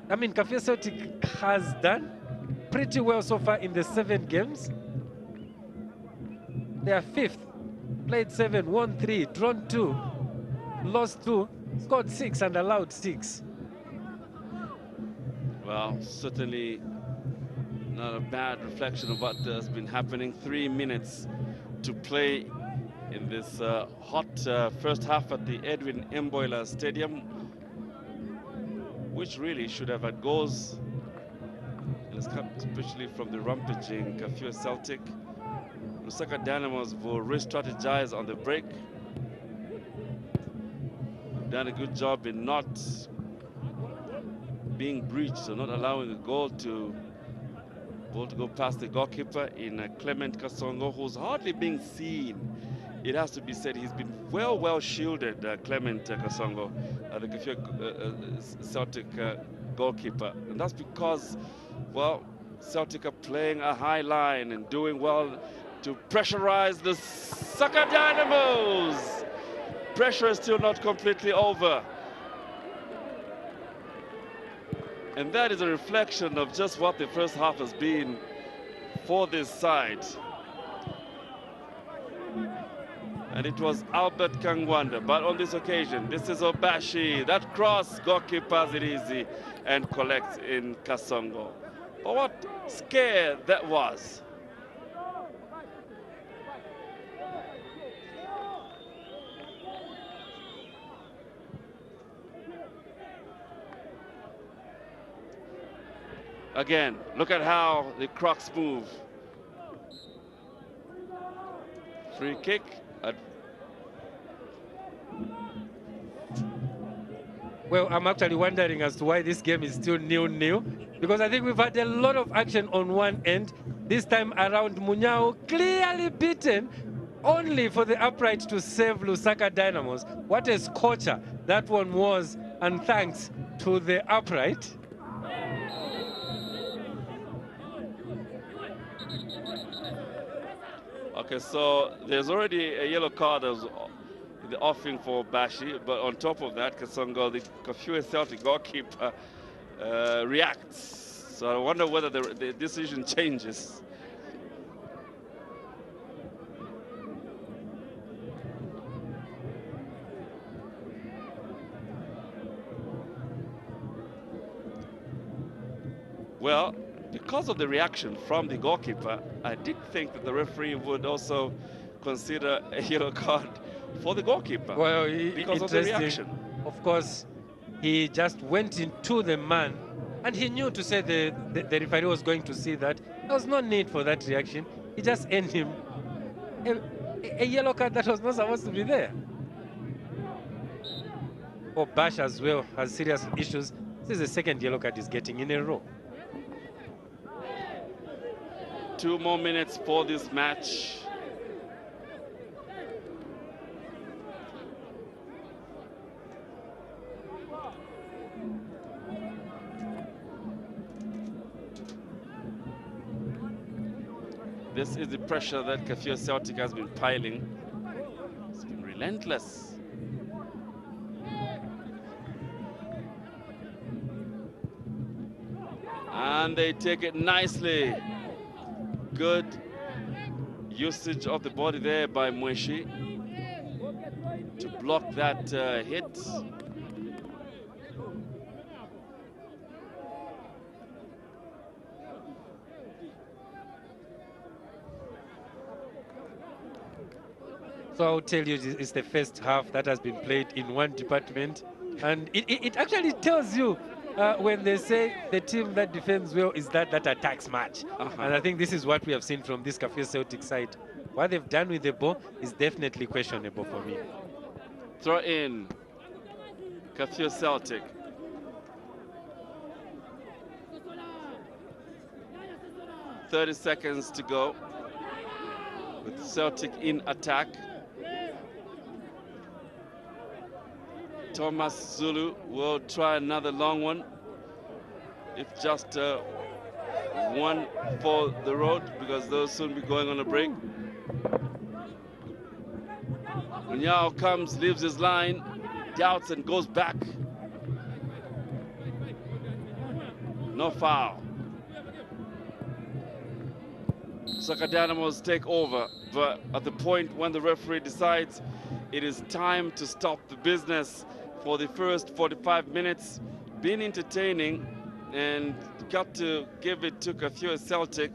Kafue Celtic has done pretty well so far in the 7 games. They are 5th, played 7, won 3, drawn 2, lost 2, scored 6 and allowed 6. Well, certainly not a bad reflection of what has been happening. 3 minutes to play in this hot first half at the Edwin Mboila Stadium, which really should have had goals, especially from the rampaging Kafue Celtic. Lusaka Dynamos will re-strategize on the break. They've done a good job in not being breached, or not allowing a goal to go past the goalkeeper in Clement Kasongo, who's hardly being seen. It has to be said he's been well shielded, Clement Kasongo, the Kafue Celtic goalkeeper. And that's because, well, Celtic are playing a high line and doing well to pressurize the Lusaka Dynamos. Pressure is still not completely over. And that is a reflection of just what the first half has been for this side. And it was Albert Kangwanda, but on this occasion, this is Obashi. That cross, goalkeeper has it easy and collects in Kasongo. But what scare that was. Again, look at how the Crocs move. Free kick. Well, I'm actually wondering as to why this game is still 0-0, because I think we've had a lot of action on one end. This time around, Munyao clearly beaten, only for the upright to save Lusaka Dynamos. What a scorcher that one was, and thanks to the upright. Okay, so there's already a yellow card as the offing for Bashi, but on top of that, Kasongo, the Kafue Celtic goalkeeper, reacts. So I wonder whether the decision changes. Well, because of the reaction from the goalkeeper, I did think that the referee would also consider a yellow card for the goalkeeper. Well, because of the interesting. reaction. Of course, he just went into the man, and he knew to say the referee was going to see that. There was no need for that reaction. He just ended him a yellow card that was not supposed to be there. Oh, Bash as well has serious issues. This is the second yellow card he's getting in a row. 2 more minutes for this match. This is the pressure that Kafue Celtic has been piling. It's been relentless. And they take it nicely. Good usage of the body there by Mweshi to block that hit. So I'll tell you, it's the first half that has been played in one department. And it actually tells you when they say the team that defends well is that attacks much. And I think this is what we have seen from this Kafue Celtic side. What they've done with the ball is definitely questionable for me. Throw in Kafue Celtic. .30 seconds to go with Celtic in attack. Thomas Zulu will try another long one. If just one for the road, because they'll soon be going on a break. Unyao comes, leaves his line, doubts and goes back. No foul. Lusaka Dynamos take over, but at the point when the referee decides it is time to stop the business for the first 45 minutes, been entertaining and got to give it to Kafue Celtic,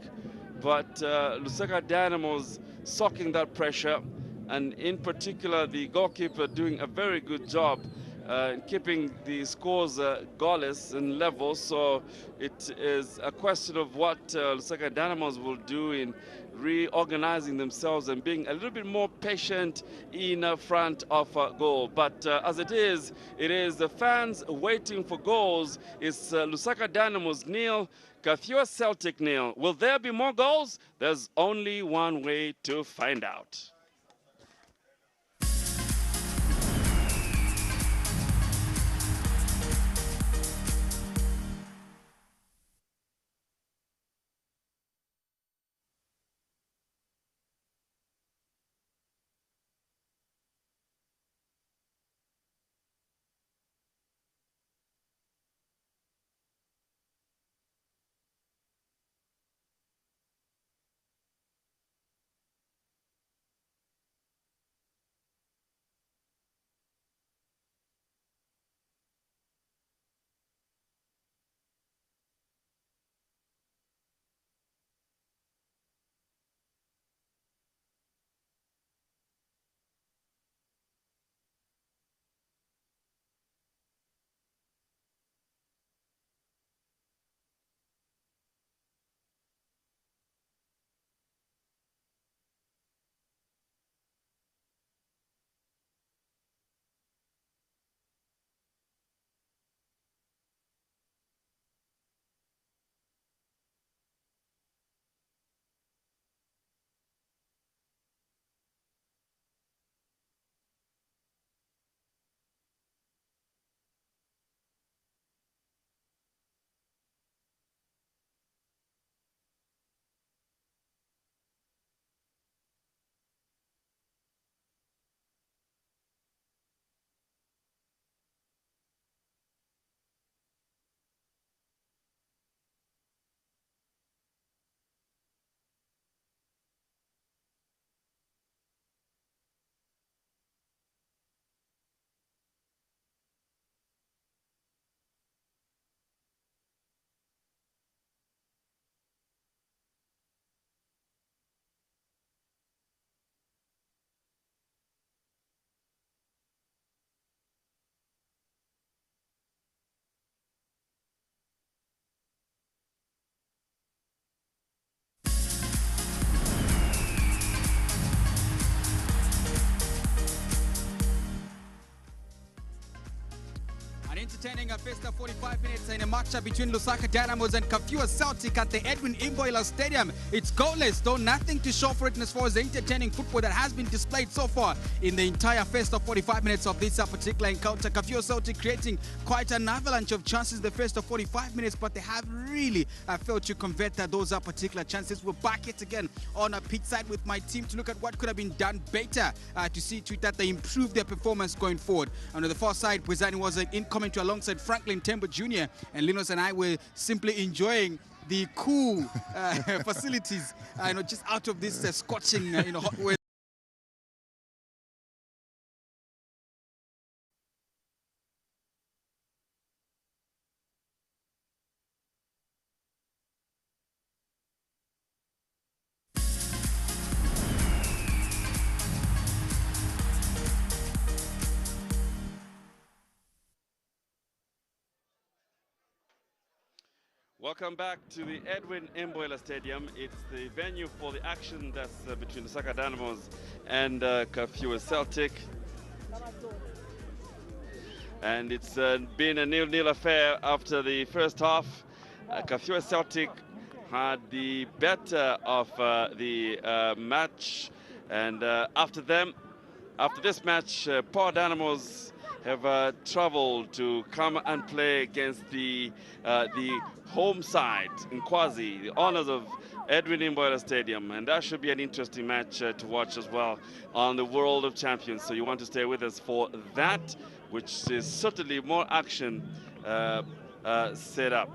but Lusaka Dynamos socking that pressure, and in particular the goalkeeper doing a very good job in keeping the scores goalless and level. So it is a question of what Lusaka Dynamos will do in reorganizing themselves and being a little bit more patient in front of goal. But as it is the fans waiting for goals. It's Lusaka Dynamos nil, Kafue Celtic nil. Will there be more goals? There's only one way to find out. entertaining first 45 minutes in a matchup between Lusaka Dynamos and Kafue Celtic at the Edwin Imboila Stadium. It's goalless, though nothing to show for it as far as the entertaining football that has been displayed so far in the entire first 45 minutes of this particular encounter. Kafue Celtic creating quite an avalanche of chances in the first 45 minutes, but they have really failed to convert those particular chances. We're back yet again on a pitch side with my team to look at what could have been done better to see to it that they improve their performance going forward. On the far side, presenting was in commentary alongside Franklin Tembo Jr. and Linus and I were simply enjoying the cool facilities, just out of this scorching, hot weather. Welcome back to the Edwin Imboila Stadium. It's the venue for the action that's between the Lusaka Dynamos and Kafue Celtic. And it's been a 0-0 affair after the first half. Kafue Celtic had the better of the match. And after this match, Power Dynamos have traveled to come and play against the home side in Kwazi, the honors of Edwin Imboila Stadium, and that should be an interesting match to watch as well on the World of Champions. So you want to stay with us for that, which is certainly more action set up.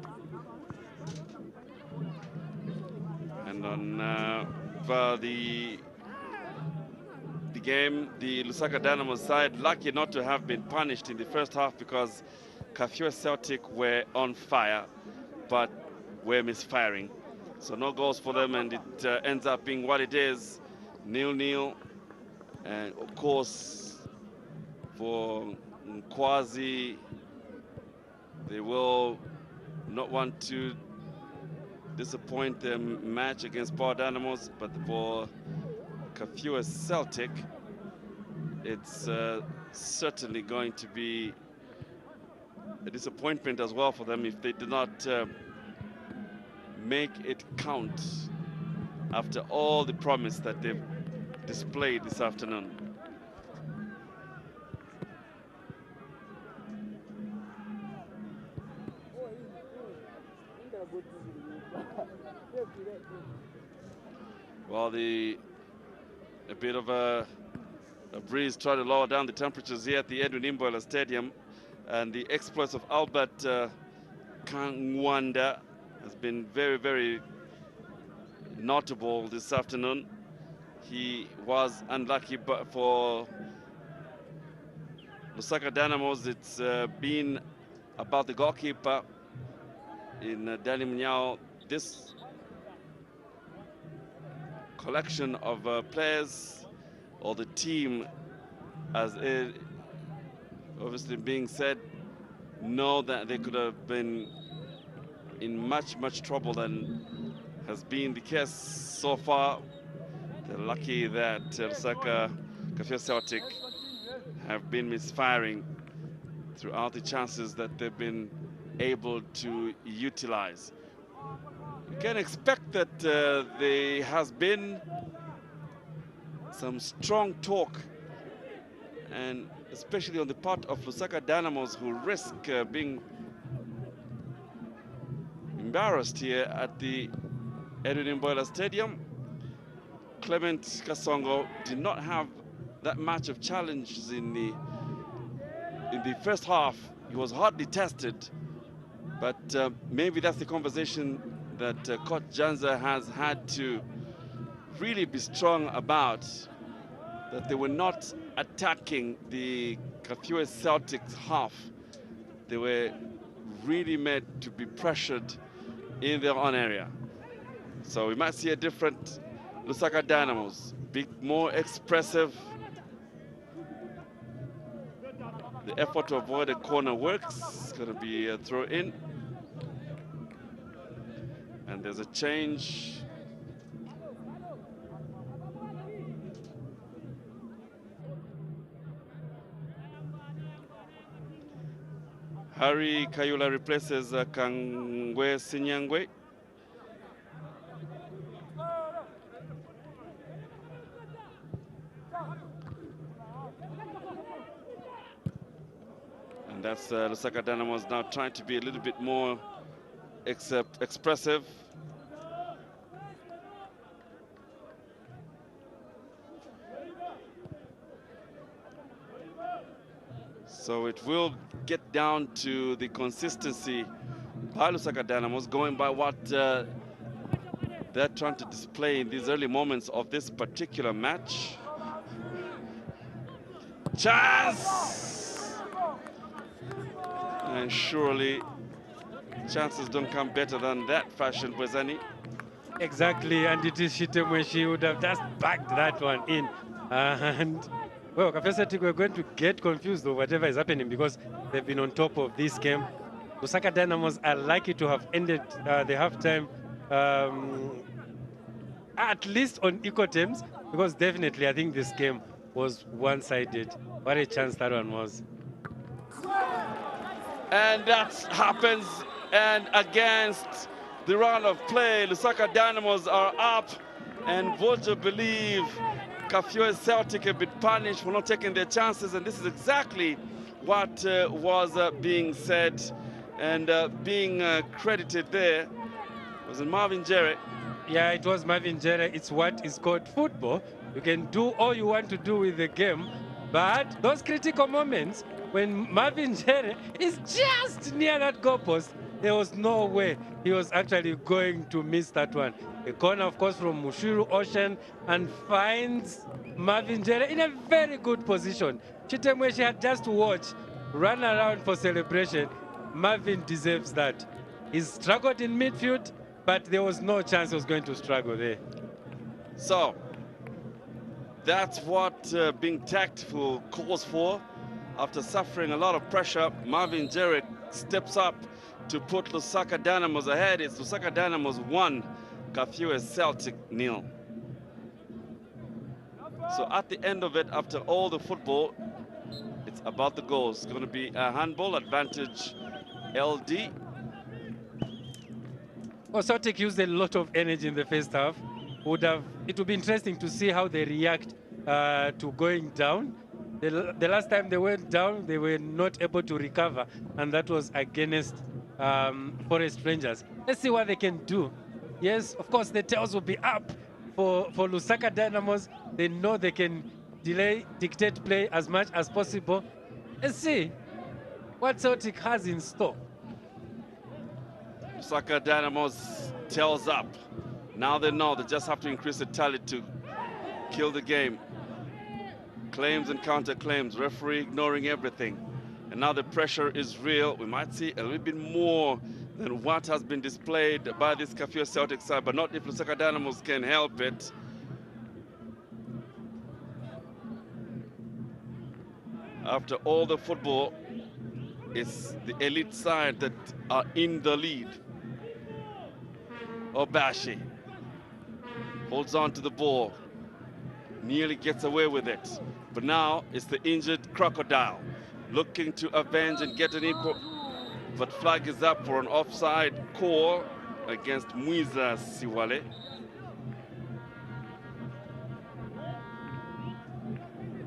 And on for the game, the Lusaka Dynamos side lucky not to have been punished in the first half because Kafue Celtic were on fire but were misfiring. So no goals for them, and it ends up being what it is, 0-0. And of course, for Kwazi, they will not want to disappoint their match against Power Dynamos, but for Kafue Celtic, it's certainly going to be a disappointment as well for them if they do not make it count after all the promise that they've displayed this afternoon. Well, a bit of a breeze tried to lower down the temperatures here at the Edwin Imboila Stadium, and the exploits of Albert Kangwanda has been very, very notable this afternoon. He was unlucky, but for Lusaka Dynamos, it's been about the goalkeeper in Danny Mnyao. This collection of players, or the team, as it obviously being said, know that they could have been in much, much trouble than has been the case so far. They're lucky that Kafue Celtic have been misfiring throughout the chances that they've been able to utilize. You can expect that there has been some strong talk, and especially on the part of Lusaka Dynamos, who risk being embarrassed here at the Edwin Imboila Stadium. Clement Kasongo did not have that much of challenges in the first half. He was hardly tested, but maybe that's the conversation that Coach Janza has had to really be strong about, that they were not attacking the Kafue Celtics half. They were really made to be pressured in their own area. So we might see a different Lusaka Dynamos, more expressive. The effort to avoid a corner works. It's going to be a throw in. And there's a change. Harry Kayula replaces Kangwe Sinyangwe. And that's Lusaka Dynamos now trying to be a little bit more expressive. So it will get down to the consistency by Lusaka Dynamos, going by what they're trying to display in these early moments of this particular match. Chance! And surely chances don't come better than that fashion, Bwezani. Exactly, and it is Shitemwe. She would have just backed that one in. And, well, Kafue Celtic were going to get confused of whatever is happening because they've been on top of this game. Lusaka Dynamos are likely to have ended the halftime at least on equal terms, because definitely I think this game was one-sided. What a chance that one was. And that happens, and against the round of play, Lusaka Dynamos are up, and would you believe Kafue Celtic have been punished for not taking their chances, and this is exactly what was being said and being credited there. Was it Marvin Jerry? Yeah, it was Marvin Jerry. It's what is called football. You can do all you want to do with the game, but those critical moments when Marvin Jerry is just near that goalpost, there was no way he was actually going to miss that one. A corner, of course, from Mushiru Ocean, and finds Marvin Jerry in a very good position. Chitemweshi had just to watch, run around for celebration. Marvin deserves that. He struggled in midfield, but there was no chance he was going to struggle there. So, that's what being tactful calls for. After suffering a lot of pressure, Marvin Jerry steps up to put Lusaka Dynamos ahead. It's Lusaka Dynamos 1, Kafue Celtic 0. So at the end of it, after all the football, it's about the goals. It's going to be a handball advantage, LD. Well, Celtic used a lot of energy in the first half. It would be interesting to see how they react to going down. The last time they went down, they were not able to recover, and that was against Forest Rangers. Let's see what they can do. Yes, of course, the tails will be up for Lusaka Dynamos. They know they can dictate play as much as possible. Let's see what Celtic has in store. Lusaka Dynamos tails up. Now they know they just have to increase the tally to kill the game. Claims and counter-claims, referee ignoring everything. And now the pressure is real. We might see a little bit more than what has been displayed by this Kafue Celtic side, but not if Lusaka Dynamos can help it. After all the football, it's the elite side that are in the lead. Obashi holds on to the ball, nearly gets away with it. But now it's the injured Crocodile looking to avenge and get an equal. But flag is up for an offside call against Muiza Siwale.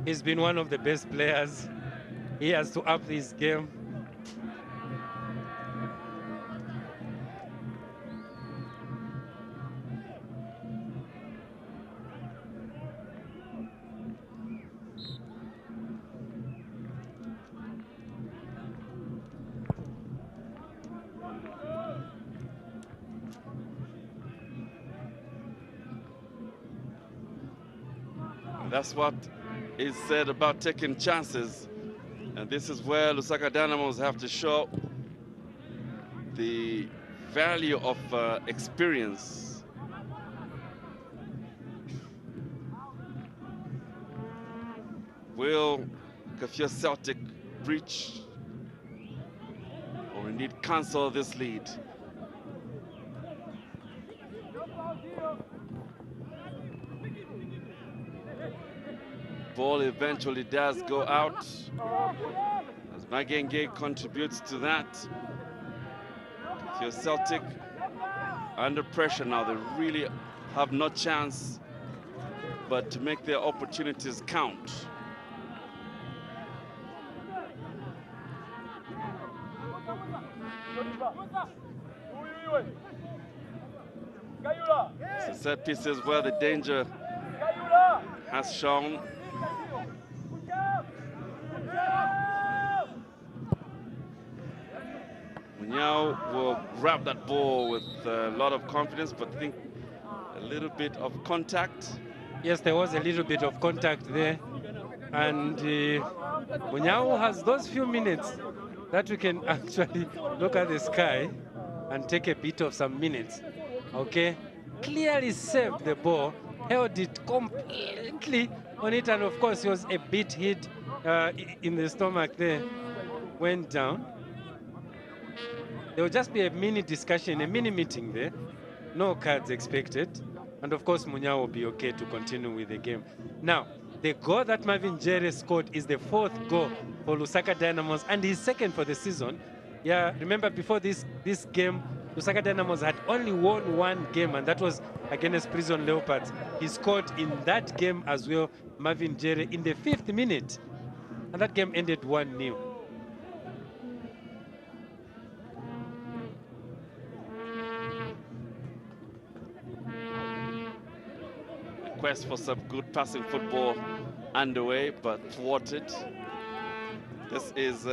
He's been one of the best players. He has to up his game. That's what is said about taking chances. And this is where Lusaka Dynamos have to show the value of experience. Will Kafue Celtic breach or indeed cancel this lead? Ball eventually does go out as Magenge contributes to that. Kafue Celtic under pressure now. They really have no chance but to make their opportunities count. So set pieces where the danger has shown. Munyao will grab that ball with a lot of confidence, but I think a little bit of contact. Yes, there was a little bit of contact there. And Munyao has those few minutes that we can actually look at the sky and take a bit of some minutes. Okay, clearly saved the ball, held it completely on it, and of course he was a bit hit in the stomach there, went down. There will just be a mini discussion, a mini meeting there. No cards expected. And of course, Munyao will be okay to continue with the game. Now, the goal that Marvin Jere scored is the 4th goal for Lusaka Dynamos and his 2nd for the season. Yeah, remember before this game, Lusaka Dynamos had only won 1 game, and that was against Prison Leopards. He scored in that game as well, Marvin Jere, in the 5th minute. And that game ended 1-0. Quest for some good passing football underway, but thwarted. This is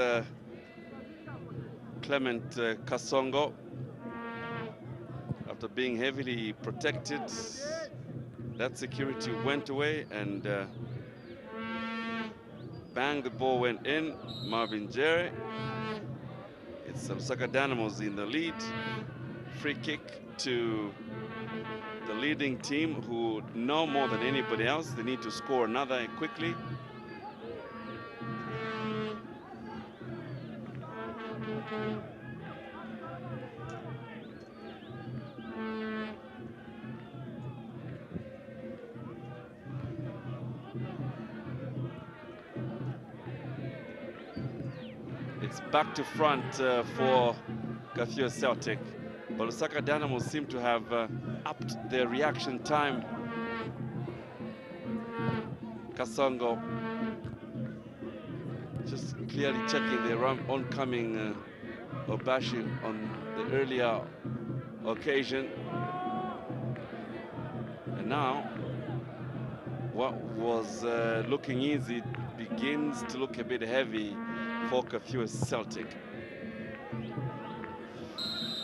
Clement Kasongo. After being heavily protected, that security went away, and bang, the ball went in. Marvin Jere. It's Lusaka Dynamos in the lead. Free kick to the leading team, who know more than anybody else they need to score another quickly. It's back to front for Kafue Celtic. But Lusaka Dynamos seem to have upped their reaction time. Kasongo just clearly checking the oncoming Obashi on the earlier occasion. And now, what was looking easy begins to look a bit heavy for Kafue Celtic.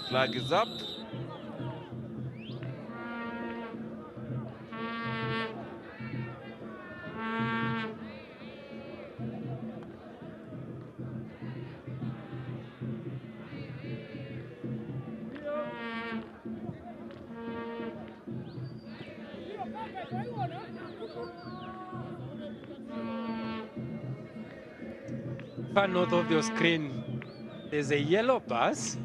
Flag is up. Far north of your screen, there's a yellow bus.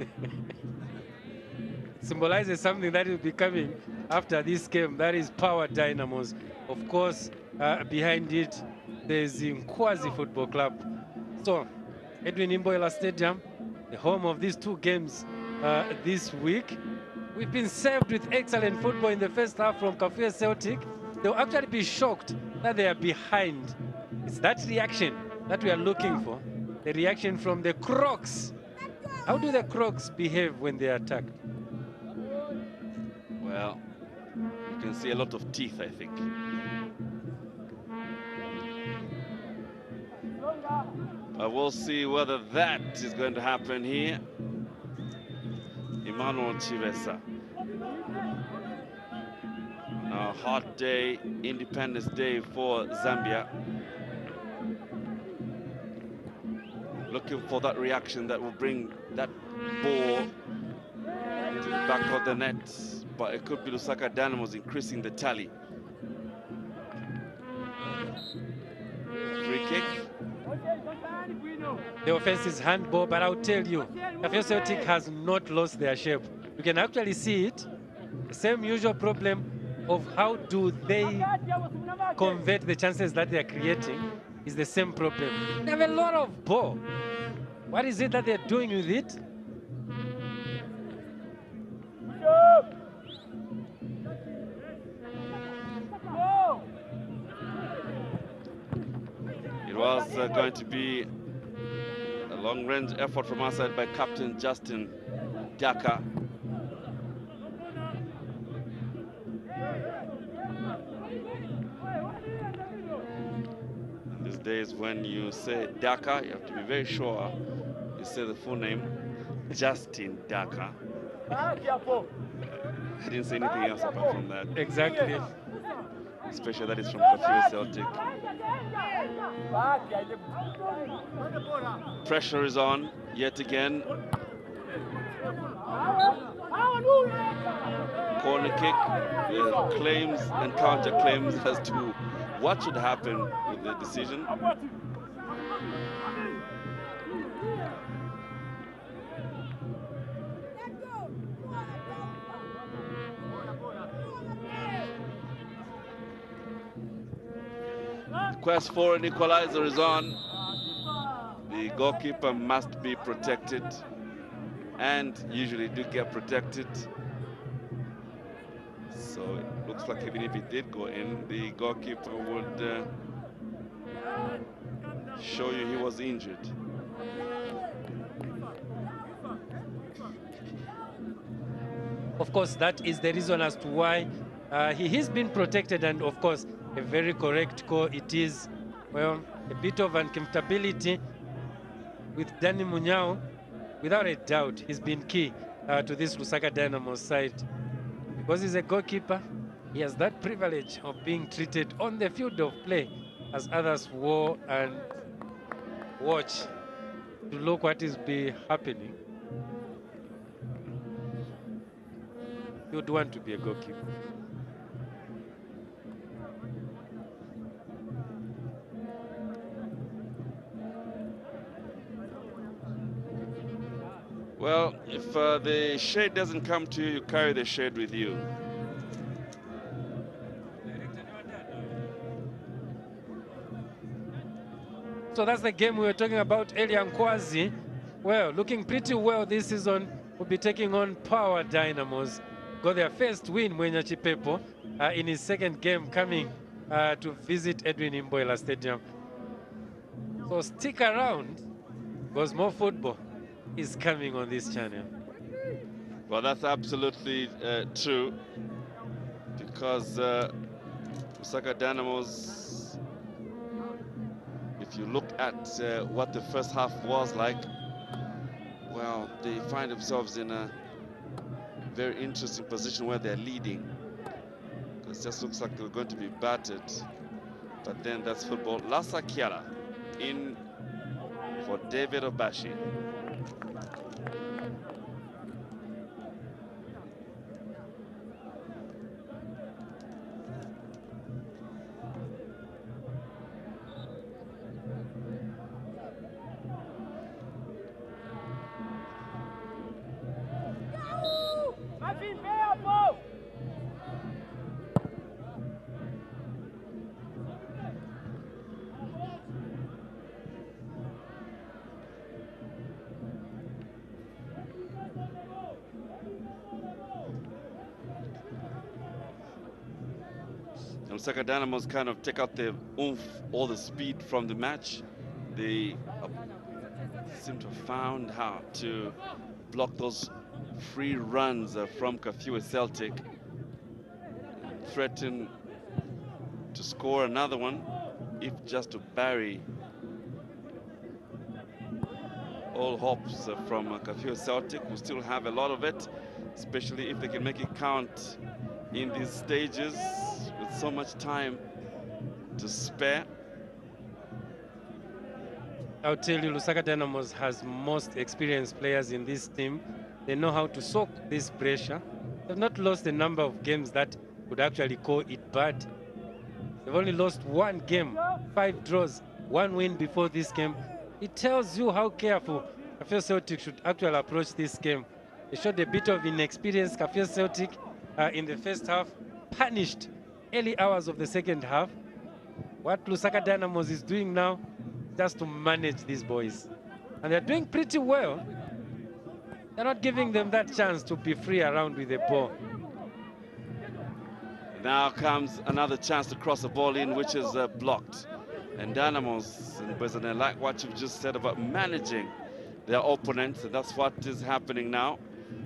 Symbolizes something that will be coming after this game. That is Power Dynamos. Of course, behind it, there's Nkwazi Football Club. So, Edwin Imboyela Stadium, the home of these 2 games this week. We've been served with excellent football in the first half from Kafue Celtic. They'll actually be shocked that they are behind. It's that reaction that we are looking for. The reaction from the Crocs. How do the Crocs behave when they are attacked? Well, you can see a lot of teeth, I think. But we'll see whether that is going to happen here. Emmanuel Chivesa. A hot day, Independence Day for Zambia. Looking for that reaction that will bring that ball to the back of the net. But it could be Lusaka Dynamos increasing the tally. Free kick. The offense is handball, but I'll tell you, Kafue Celtic has not lost their shape. You can actually see it. The same usual problem of how do they convert the chances that they are creating is the same problem. They have a lot of ball. What is it that they're doing with it? It was going to be a long-range effort from our side by Captain Justin Daka. These days, when you say Daka, you have to be very sure you say the full name, Justin Daka. I didn't say anything else apart from that. Exactly. Especially that is from Kafue Celtic. Pressure is on yet again. Corner kick, claims and counter claims as to what should happen with the decision. Quest for an equalizer is on. The goalkeeper must be protected, and usually do get protected. So it looks like even if it did go in, the goalkeeper would show you he was injured. Of course, that is the reason as to why he has been protected, and of course, a very correct call. It is, well, a bit of uncomfortability with Danny Munyao. Without a doubt, he's been key to this Lusaka Dynamos side. Because he's a goalkeeper, he has that privilege of being treated on the field of play as others war and watch to look what is happening. You would want to be a goalkeeper. Well, if the shade doesn't come to you, you carry the shade with you. So that's the game we were talking about earlier. Nkwazi, well, looking pretty well this season, will be taking on Power Dynamos. Got their first win, Mwenyachi Pepo, in his second game coming to visit Edwin Imboila Stadium. So stick around, because more football is coming on this channel. Well, that's absolutely true, because Lusaka Dynamos, if you look at what the first half was like, well, they find themselves in a very interesting position where they're leading. It just looks like they're going to be battered, but then that's football. Lasa Kiara in for David Obashi. Lusaka Dynamos kind of take out the oomph, all the speed from the match. They seem to have found how to block those free runs from Kafue Celtic, threaten to score another one, if just to bury all hopes from Kafue Celtic, who still have a lot of it, especially if they can make it count in these stages with so much time to spare. I'll tell you, Lusaka Dynamos has most experienced players in this team. They know how to soak this pressure. They've not lost a number of games that would actually call it bad. They've only lost one game, 5 draws, 1 win before this game. It tells you how careful Kafue Celtic should actually approach this game. They showed a bit of inexperience. Kafue Celtic in the first half, punished early hours of the second half. What Lusaka Dynamos is doing now, just to manage these boys And they're doing pretty well. They're not giving them that chance to be free around with the ball. Now comes another chance to cross the ball in, which is blocked. And Dynamos and Brazil, like what you've just said about managing their opponents, and that's what is happening now.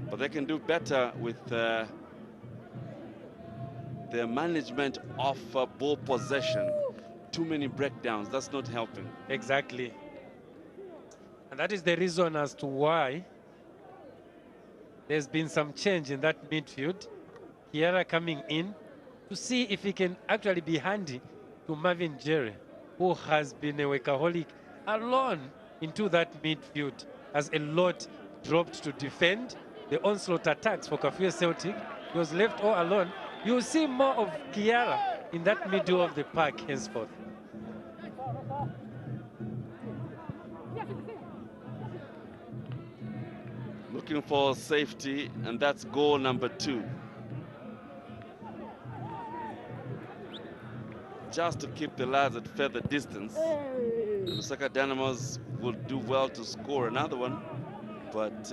But they can do better with their management of ball possession. Too many breakdowns, that's not helping. Exactly. And that is the reason as to why there's been some change in that midfield. Kiara coming in to see if he can actually be handy to Marvin Jerry, who has been a workaholic alone into that midfield, as a lot dropped to defend the onslaught attacks for Kafue Celtic. He was left all alone. You'll see more of Kiara in that middle of the park henceforth. Looking for safety, and that's goal number 2. Just to keep the lads at further distance. The Lusaka Dynamos will do well to score another one, but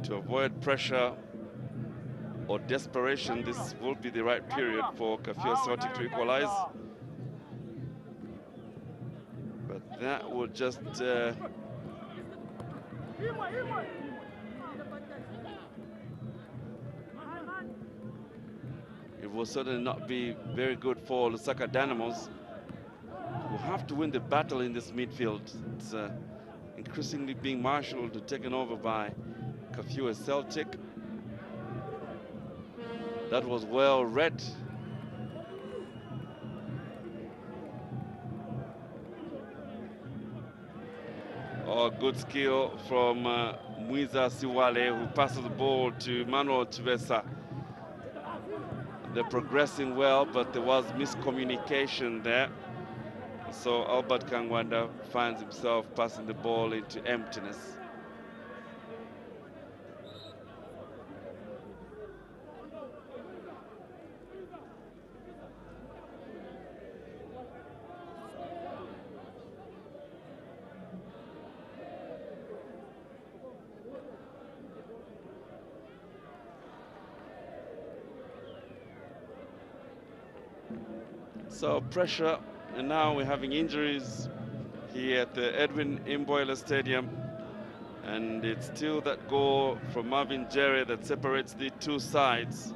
to avoid pressure or desperation, this will be the right period for Kafue Celtic to equalize. But that will just it will certainly not be very good for Lusaka Dynamos, who have to win the battle in this midfield. It's increasingly being marshaled and taken over by Kafue Celtic. That was well read. Oh, good skill from Muiza Siwale, who passes the ball to Manuel Chivesa. They're progressing well, but there was miscommunication there. So Albert Kangwanda finds himself passing the ball into emptiness. So pressure, and now we're having injuries here at the Edwin Imboila Stadium, and it's still that goal from Marvin Jerry that separates the two sides.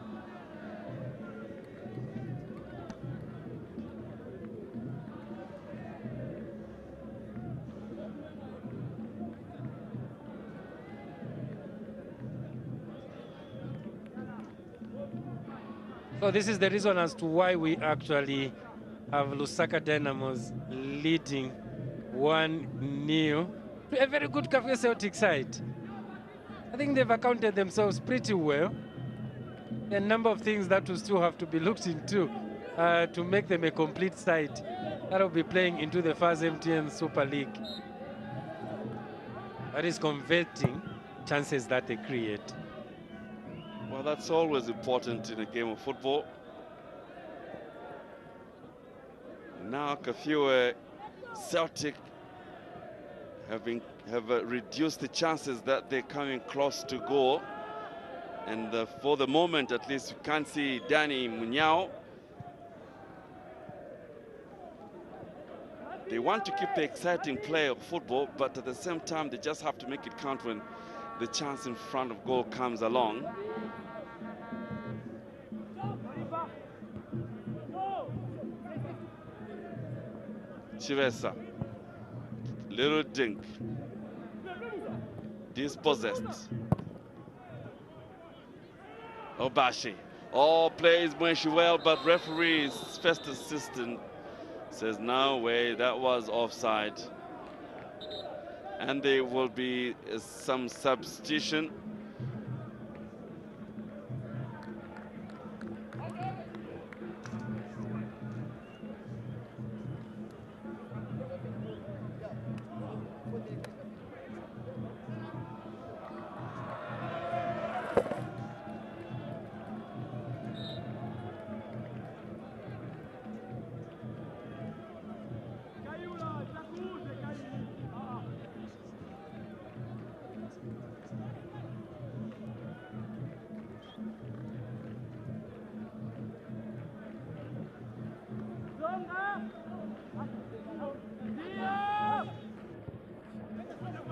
So this is the reason as to why we actually have Lusaka Dynamos leading 1-0 to a very good Kafue Celtic side. I think they've accounted themselves pretty well. A number of things that will still have to be looked into to make them a complete side that will be playing into the FAS MTN Super League. That is converting chances that they create. Well, that's always important in a game of football. Now Kafue Celtic have reduced the chances that they're coming close to goal. And for the moment, at least, you can't see Danny Munyao. They want to keep the exciting play of football, but at the same time, they just have to make it count when the chance in front of goal comes along. Chivesa, little dink, dispossessed. Obashi, all plays Mwenshi well, but referee's first assistant says no way, that was offside. And there will be some substitution.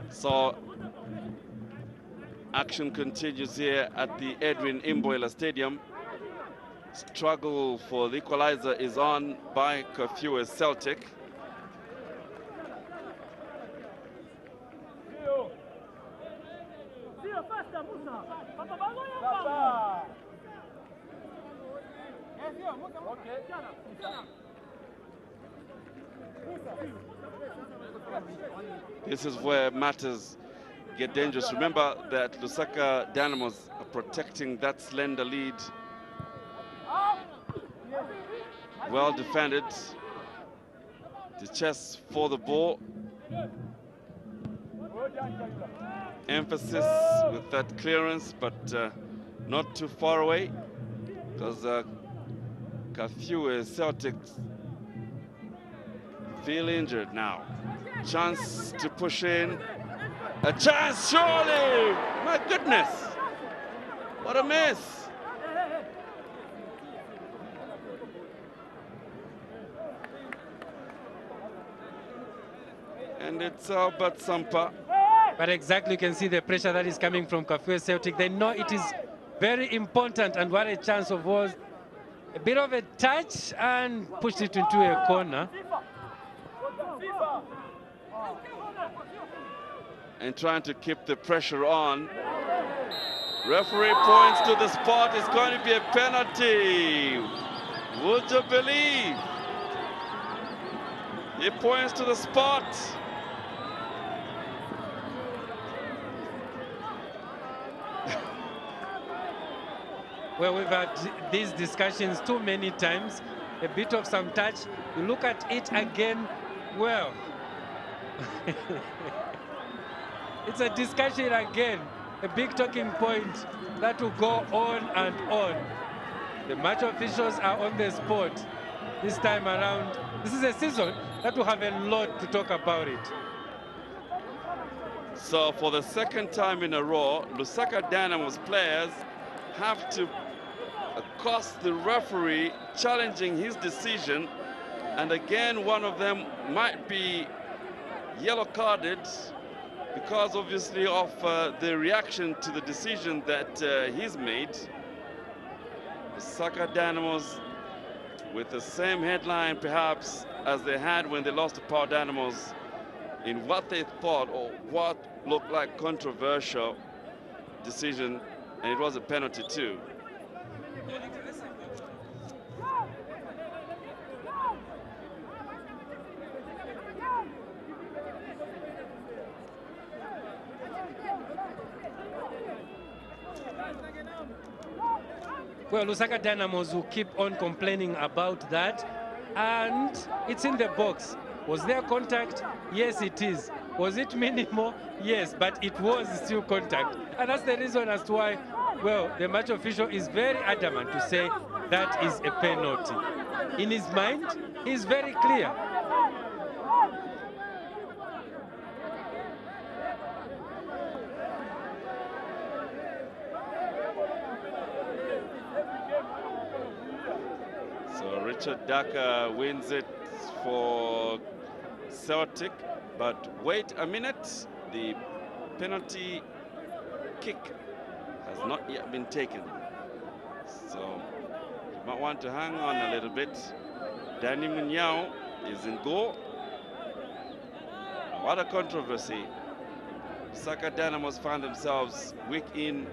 So action continues here at the Edwin Imboila Stadium. Struggle for the equalizer is on by Kafue Celtic. This is where matters get dangerous. Remember that Lusaka Dynamos are protecting that slender lead. Well defended. The chest for the ball. Emphasis with that clearance, but not too far away, because Kafue Celtic feel injured now. Chance to push in. A chance, surely! My goodness! What a miss! And it's Albert Sampa. But exactly, you can see the pressure that is coming from Kafue Celtic. They know it is very important, and what a chance of was a bit of a touch and pushed it into a corner. And trying to keep the pressure on. Referee points to the spot. It's going to be a penalty. Would you believe? He points to the spot. Well, we've had these discussions too many times. A bit of some touch. You look at it again, well, it's a discussion again, a big talking point that will go on and on. The match officials are on the spot this time around. This is a season that will have a lot to talk about it. So for the second time in a row, Lusaka Dynamos players have to accost the referee challenging his decision. And again, one of them might be yellow carded because obviously of the reaction to the decision that he's made. Lusaka Dynamos with the same headline perhaps as they had when they lost to Power Dynamos in what they thought or what looked like controversial decision, and it was a penalty too. Well, Lusaka Dynamos will keep on complaining about that, and it's in the box. Was there contact? Yes, it is. Was it minimal? Yes, but it was still contact. And that's the reason as to why, well, the match official is very adamant to say that is a penalty. In his mind, he's very clear. Richard Daka wins it for Celtic, but wait a minute, the penalty kick has not yet been taken. So you might want to hang on a little bit. Danny Munyao is in goal. What a controversy. Lusaka Dynamos found themselves week in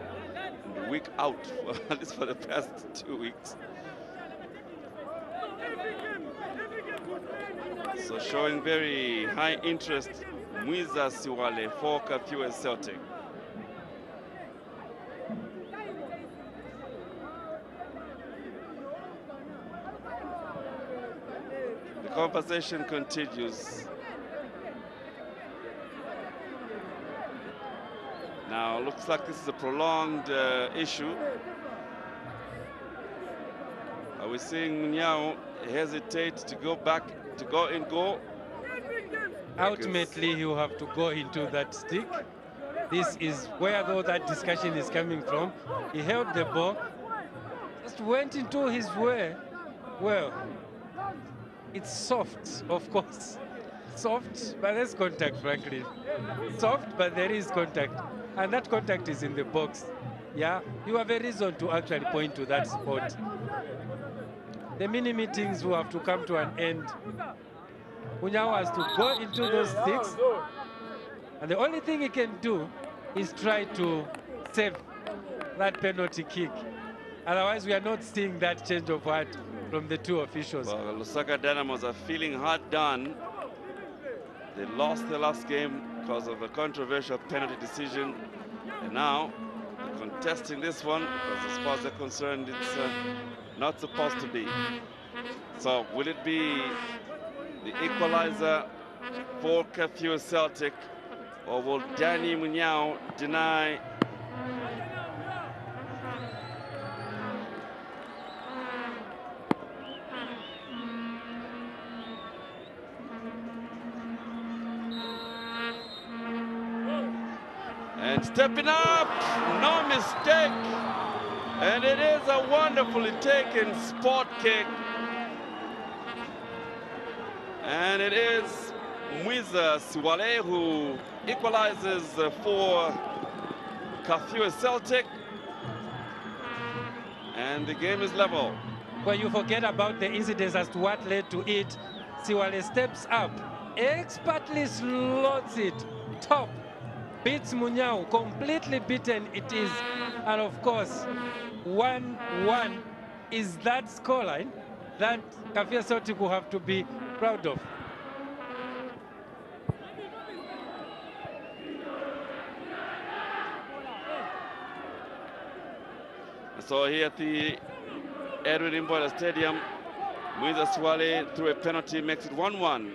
and week out, at least for the past 2 weeks. So showing very high interest, Mwiza Siwale for Kafue Celtic. The conversation continues. Now looks like this is a prolonged issue. Are we seeing Munyao hesitate to go back, to go in goal? Ultimately, he will have to go into that stick. This is where though that discussion is coming from. He held the ball, just went into his way. Well, it's soft, of course. Soft, but there's contact, frankly. Soft, but there is contact. And that contact is in the box. Yeah, you have a reason to actually point to that spot. The mini meetings will have to come to an end. Munyao has to go into those sticks. And the only thing he can do is try to save that penalty kick. Otherwise, we are not seeing that change of heart from the two officials. Well, Lusaka Dynamos are feeling hard done. They lost the last game because of a controversial penalty decision. And now they're contesting this one because as far as they're concerned, it's not supposed to be. So will it be the equalizer for Kafue Celtic, or will Danny Munyao deny and stepping up, no mistake, and it is a wonderfully taken spot kick, and it is Mwiza Siwale who equalizes for Kafue Celtic, and the game is level. Well, you forget about the incidents as to what led to it. Siwale steps up, expertly slots it top, beats Munyao, completely beaten it is. And of course, 1-1 is that scoreline that Kafue Celtic will have to be proud of. So here at the Edwin Imboila Stadium, Mwiza Siwale through a penalty makes it 1-1.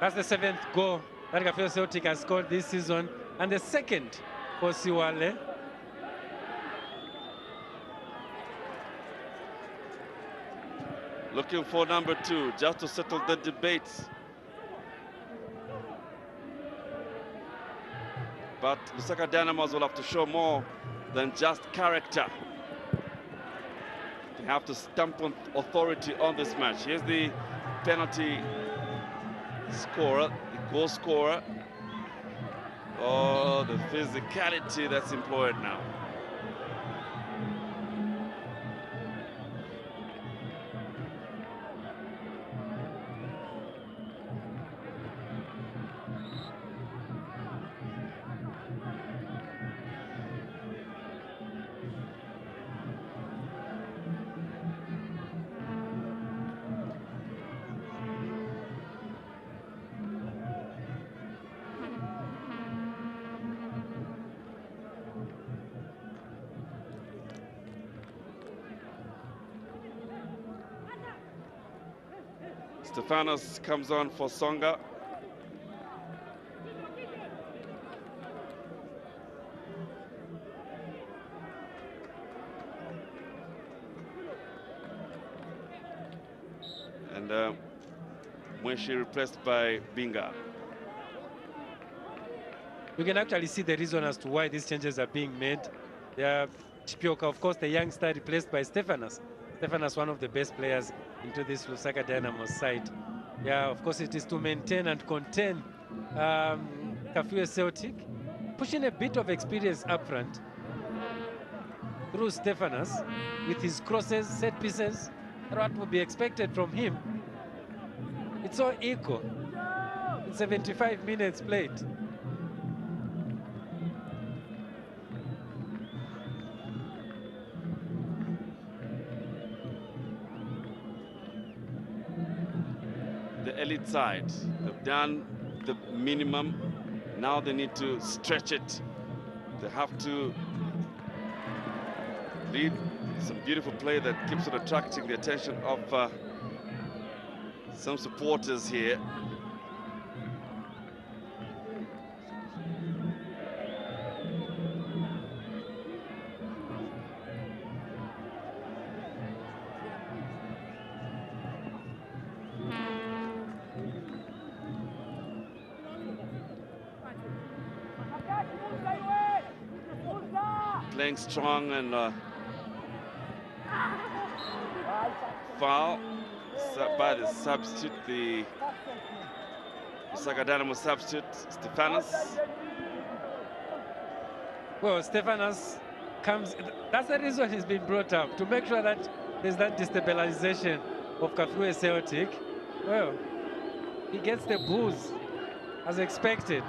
That's the 7th goal that Kafue Celtic has scored this season, and the 2nd for Siwale. Looking for number 2, just to settle the debate. But Lusaka Dynamos will have to show more than just character. They have to stamp on authority on this match. Here's the penalty scorer, the goal scorer. Oh, the physicality that's employed now. Stefanos comes on for Songa. And Mweshi replaced by Binga. We can actually see the reason as to why these changes are being made. Chipioka, of course, the youngster, replaced by Stefanos. Stefanos, one of the best players into this Lusaka Dynamos side. Yeah, of course, it is to maintain and contain Kafue Celtic, pushing a bit of experience up front through Stefanos with his crosses, set pieces, what would be expected from him. It's all equal. It's 75 minutes played. Elite side, they've done the minimum. Now they need to stretch it. They have to lead some beautiful play that keeps on attracting the attention of some supporters here. Playing strong and foul by the substitute, the Lusaka Dynamo substitute, Stefanos. Well, Stefanos comes, that's the reason he's been brought up, to make sure that there's that destabilization of Kafue Celtic. Well, he gets the booze as expected.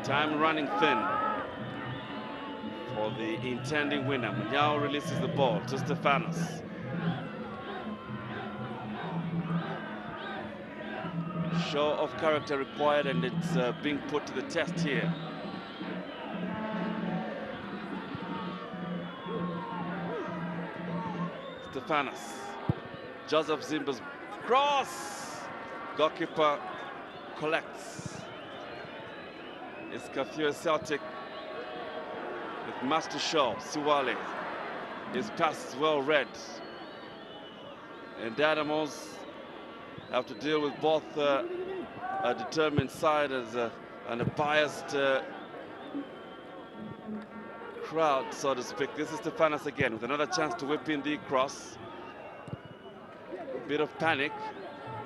Time running thin for the intending winner. Now releases the ball to Stefanos. Show of character required, and it's being put to the test here. Stefanos. Joseph Zimba's cross. Goalkeeper collects. It's Kafue Celtic with much to show. Siwale. His pass is well read. And Dynamos have to deal with both a determined side and a biased crowd, so to speak. This is Stefanos again with another chance to whip in the cross. A bit of panic.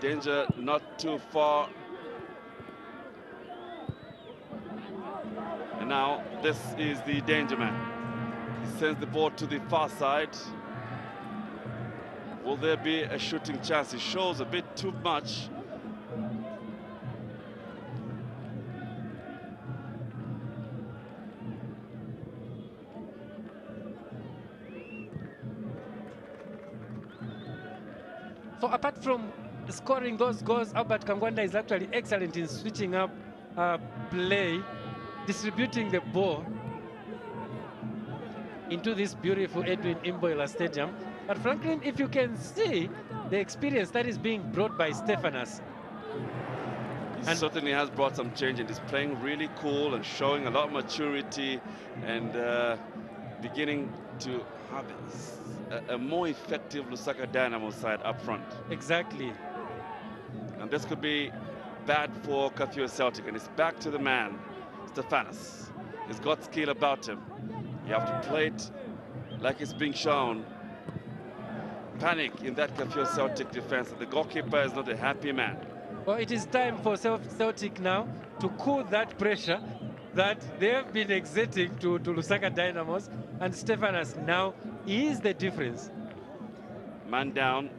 Danger not too far. And now this is the danger man. He sends the ball to the far side. Will there be a shooting chance? He shows a bit too much. So apart from scoring those goals, Albert Kangwanda is actually excellent in switching up play, distributing the ball into this beautiful Edwin Imboila Stadium. But Franklin, if you can see the experience that is being brought by Stefanos. He certainly has brought some change, and he's playing really cool and showing a lot of maturity and beginning to have a more effective Lusaka Dynamo side up front. Exactly. And this could be bad for Kafue Celtic, and it's back to the man, Stefanos. He's got skill about him. You have to play it like it's being shown. Panic in that Kafue Celtic defense. The goalkeeper is not a happy man. Well, it is time for Celtic now to cool that pressure that they have been exerting to Lusaka Dynamos, and Stefanos now is the difference. Man down.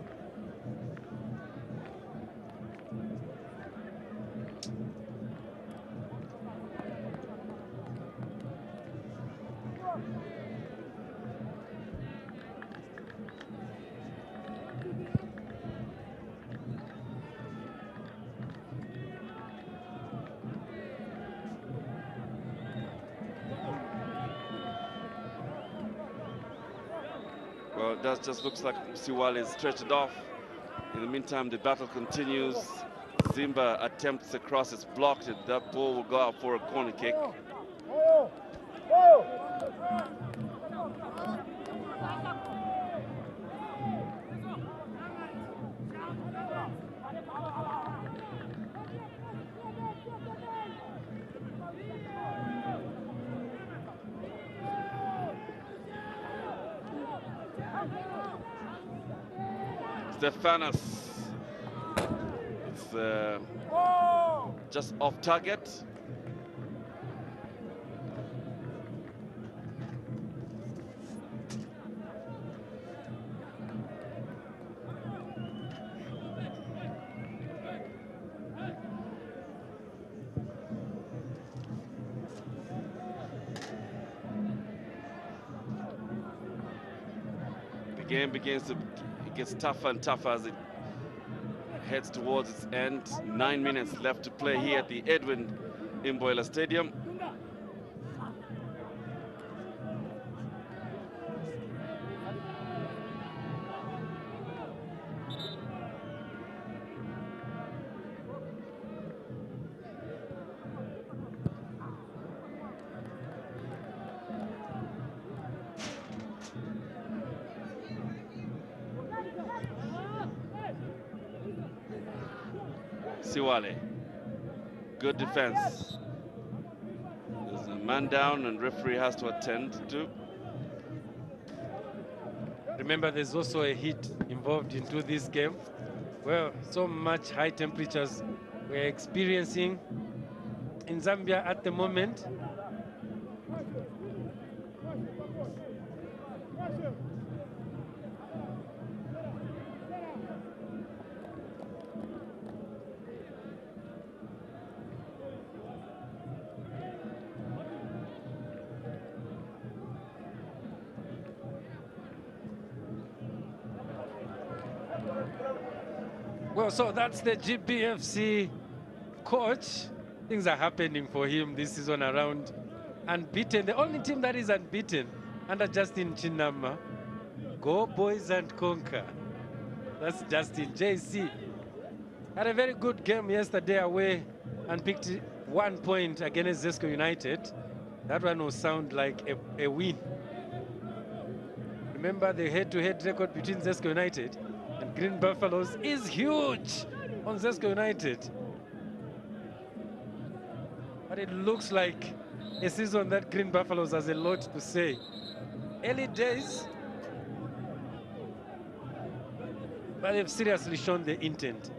Well, that just looks like Siwale is stretched off. In the meantime, the battle continues. Zimba attempts a cross, it's blocked, and that ball will go out for a corner kick. Stefanos. It's just off target. The game gets tougher and tougher as it heads towards its end. 9 minutes left to play here at the Edwin Imboila Stadium. Siwale. Good defense. There's a man down and referee has to attend to. Remember, there's also a heat involved into this game. Well, so much high temperatures we're experiencing in Zambia at the moment. Well, so that's the GBFC coach. Things are happening for him this season around. Unbeaten, the only team that is unbeaten under Justin Chinama. Go boys and conquer. That's Justin. JC had a very good game yesterday away and picked 1 point against Zesco United. That one will sound like a win. Remember, the head-to-head record between Zesco United and Green Buffaloes is huge on Zesco United. But it looks like a season that Green Buffaloes has a lot to say. Early days, but they've seriously shown the intent.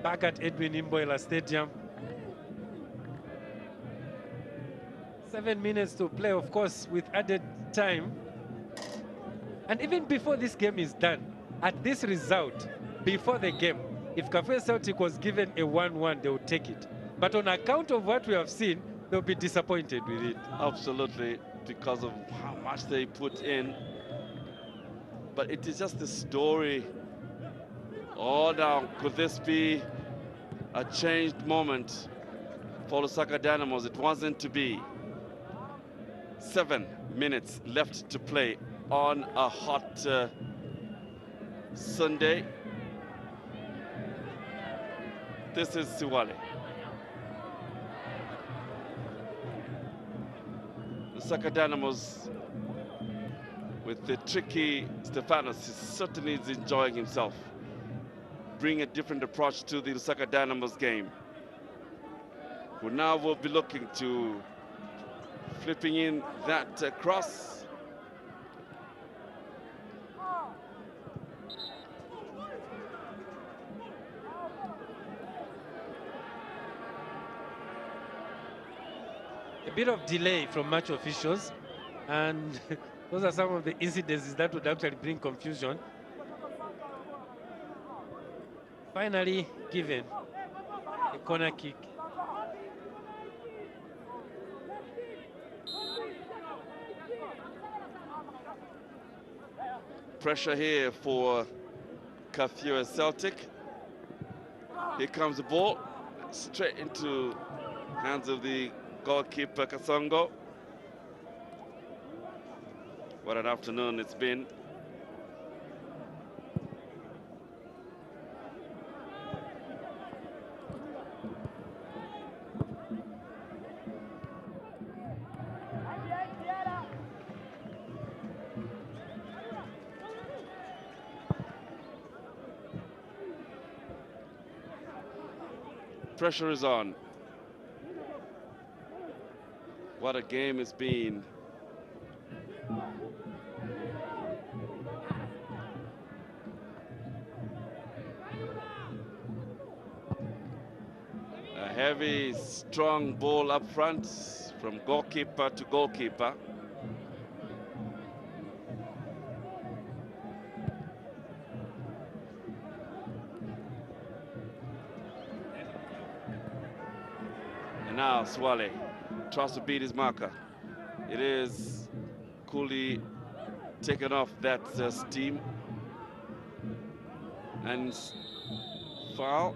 Back at Edwin Imboila Stadium. 7 minutes to play, of course, with added time. And even before this game is done, at this result, before the game, if Kafue Celtic was given a 1-1, they would take it. But on account of what we have seen, they'll be disappointed with it. Absolutely, because of how much they put in. But it is just the story. Oh, now, could this be a changed moment for Lusaka Dynamos? It wasn't to be. 7 minutes left to play on a hot Sunday. This is Siwale. Lusaka Dynamos with the tricky Stefanos. He certainly is enjoying himself. Bring a different approach to the Lusaka Dynamos game. Who now will be looking to flipping in that cross. A bit of delay from match officials, and those are some of the incidences that would actually bring confusion. Finally given a corner kick. Pressure here for Kafue Celtic. Here comes the ball, straight into hands of the goalkeeper Kasongo. What an afternoon it's been. Pressure is on. What a game it's been. A heavy, strong ball up front from goalkeeper to goalkeeper. And now Swale tries to beat his marker. It is coolly taken off that steam. And foul.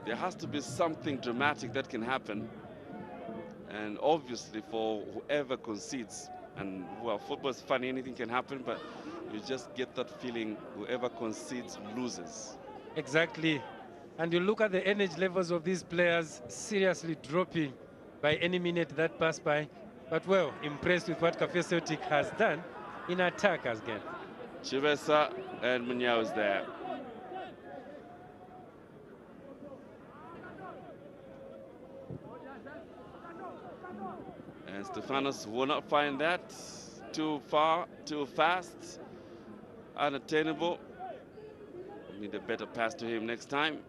there has to be something dramatic that can happen. And obviously for whoever concedes, and well, football is funny, anything can happen, but you just get that feeling whoever concedes loses. Exactly. And you look at the energy levels of these players seriously dropping by any minute that pass by. But well, impressed with what Kafue Celtic has done in attack again. Chivesa and Munyao is there. And Stefanos will not find that too far, too fast, unattainable. Need a better pass to him next time.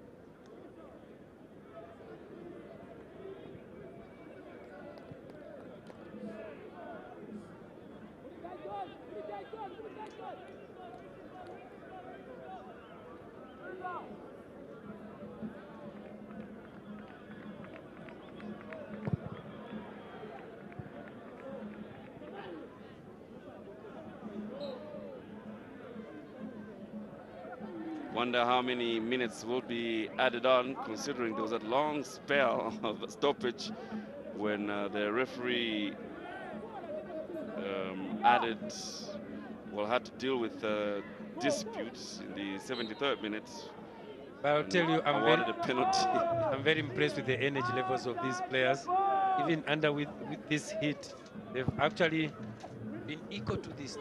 Wonder how many minutes will be added on, considering there was a long spell of stoppage when the referee had to deal with disputes in the 73rd minute. But I'll tell you, awarded a penalty. I'm very impressed with the energy levels of these players. Even under with this heat, they've actually been equal to this.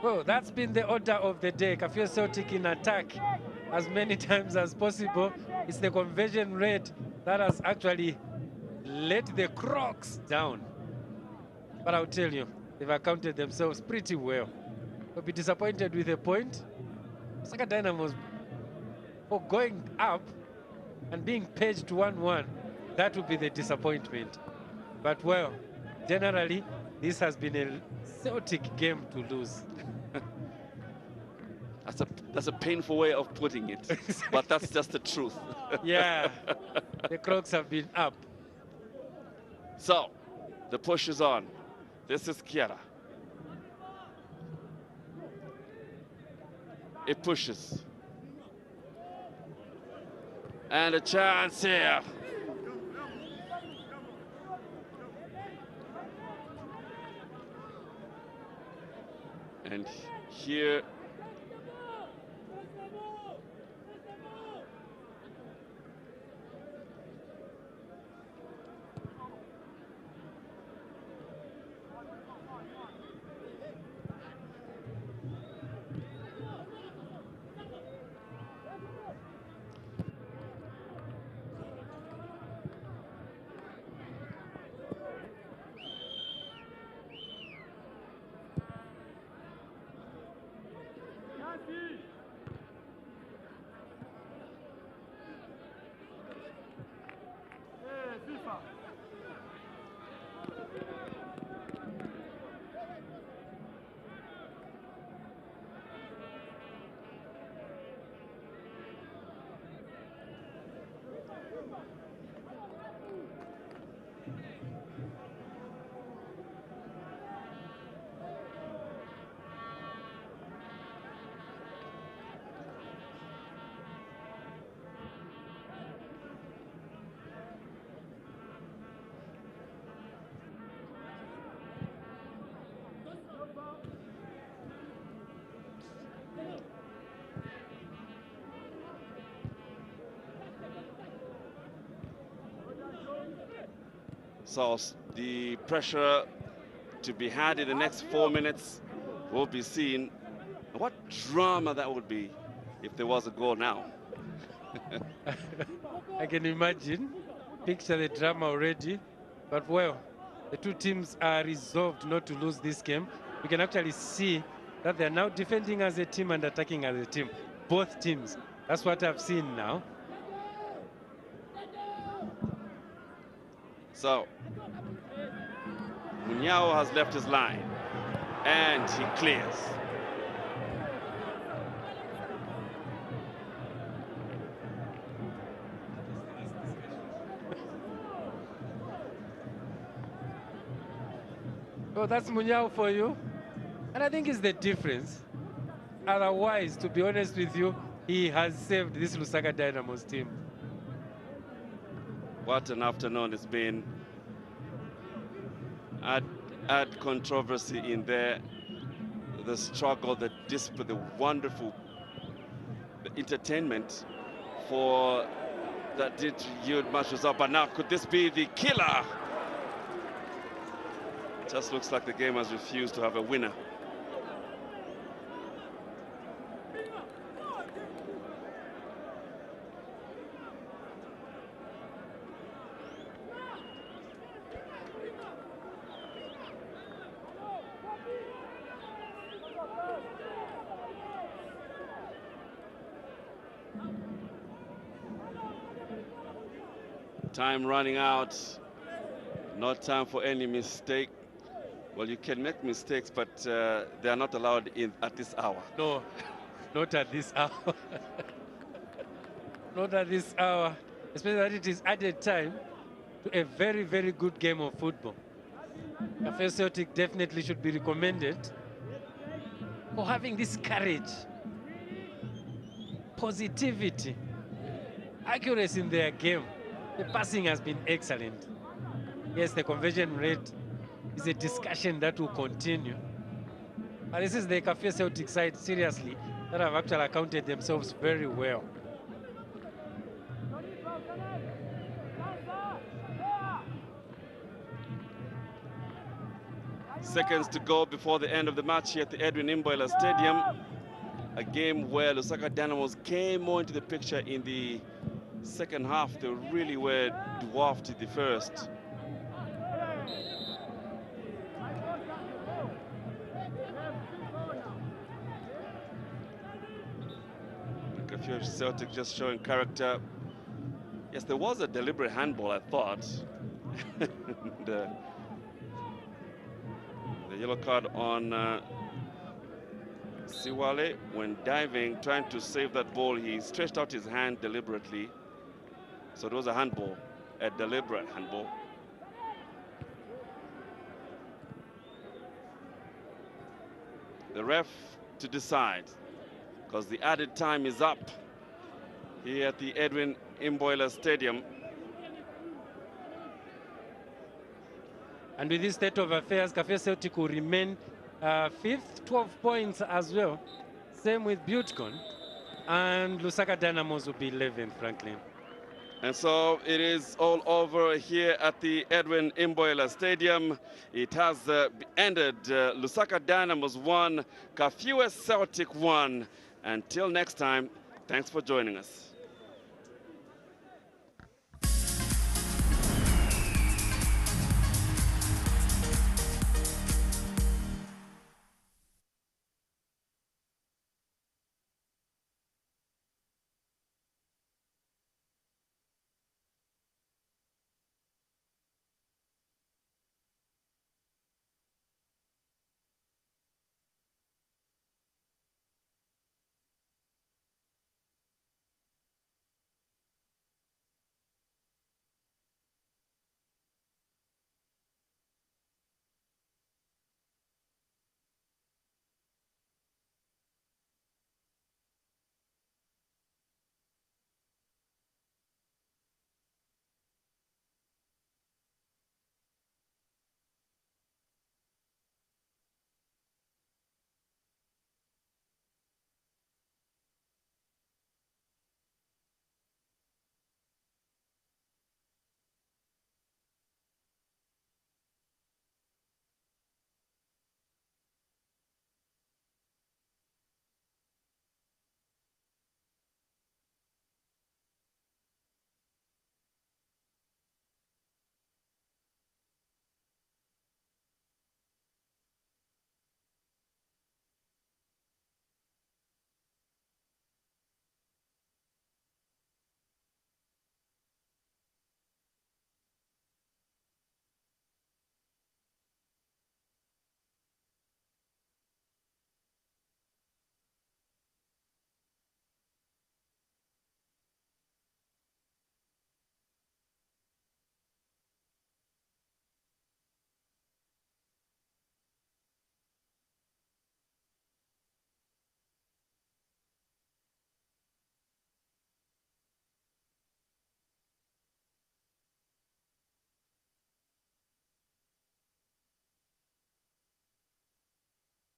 Well, that's been the order of the day. Kafue Celtic in attack as many times as possible. It's the conversion rate that has actually let the Crocs down. But I'll tell you, they've accounted themselves pretty well. They'll be disappointed with a point. Lusaka Dynamos, for going up and being paged 1-1, that would be the disappointment. But well, generally, this has been a Celtic game to lose. That's a painful way of putting it, but that's just the truth. Yeah, the Crocs have been up. So, the push is on. This is Kiara. It pushes. And a chance here. And here, so the pressure to be had in the next 4 minutes will be seen. What drama that would be if there was a goal now. I can imagine, picture the drama already. But well, the two teams are resolved not to lose this game. We can actually see that they're now defending as a team and attacking as a team. Both teams. That's what I've seen now. So, Munyao has left his line, and he clears. Oh, that's Munyao for you. And I think it's the difference. Otherwise, to be honest with you, he has saved this Lusaka Dynamos team. What an afternoon it's been. Add controversy in there. The struggle, the discipline, the wonderful entertainment for that did yield much result. But now, could this be the killer? Just looks like the game has refused to have a winner. Time running out. Not time for any mistake. Well, you can make mistakes, but they are not allowed at this hour. No, not at this hour. Not at this hour. Especially that it is added time to a very, very good game of football. Kafue Celtic definitely should be recommended for having this courage, positivity, accuracy in their game. The passing has been excellent. Yes, the conversion rate is a discussion that will continue. But this is the Kafue Celtic side, seriously, that have actually accounted themselves very well. Seconds to go before the end of the match here at the Edwin Imboila Stadium. A game where Lusaka Dynamos came more into the picture in the second half. They really were dwarfed in the first. Kafue Celtic just showing character. Yes, there was a deliberate handball, I thought. The yellow card on Siwale when diving, trying to save that ball. He stretched out his hand deliberately. So it was a handball, a deliberate handball. The ref to decide, because the added time is up here at the Edwin Imboila Stadium. And with this state of affairs, Kafue Celtic will remain fifth, 12 points as well. Same with Butcon. And Lusaka Dynamos will be 11th, Franklin. And so it is all over here at the Edwin Imboila Stadium. It has ended. Lusaka Dynamos 1, Kafue Celtic 1. Until next time, thanks for joining us.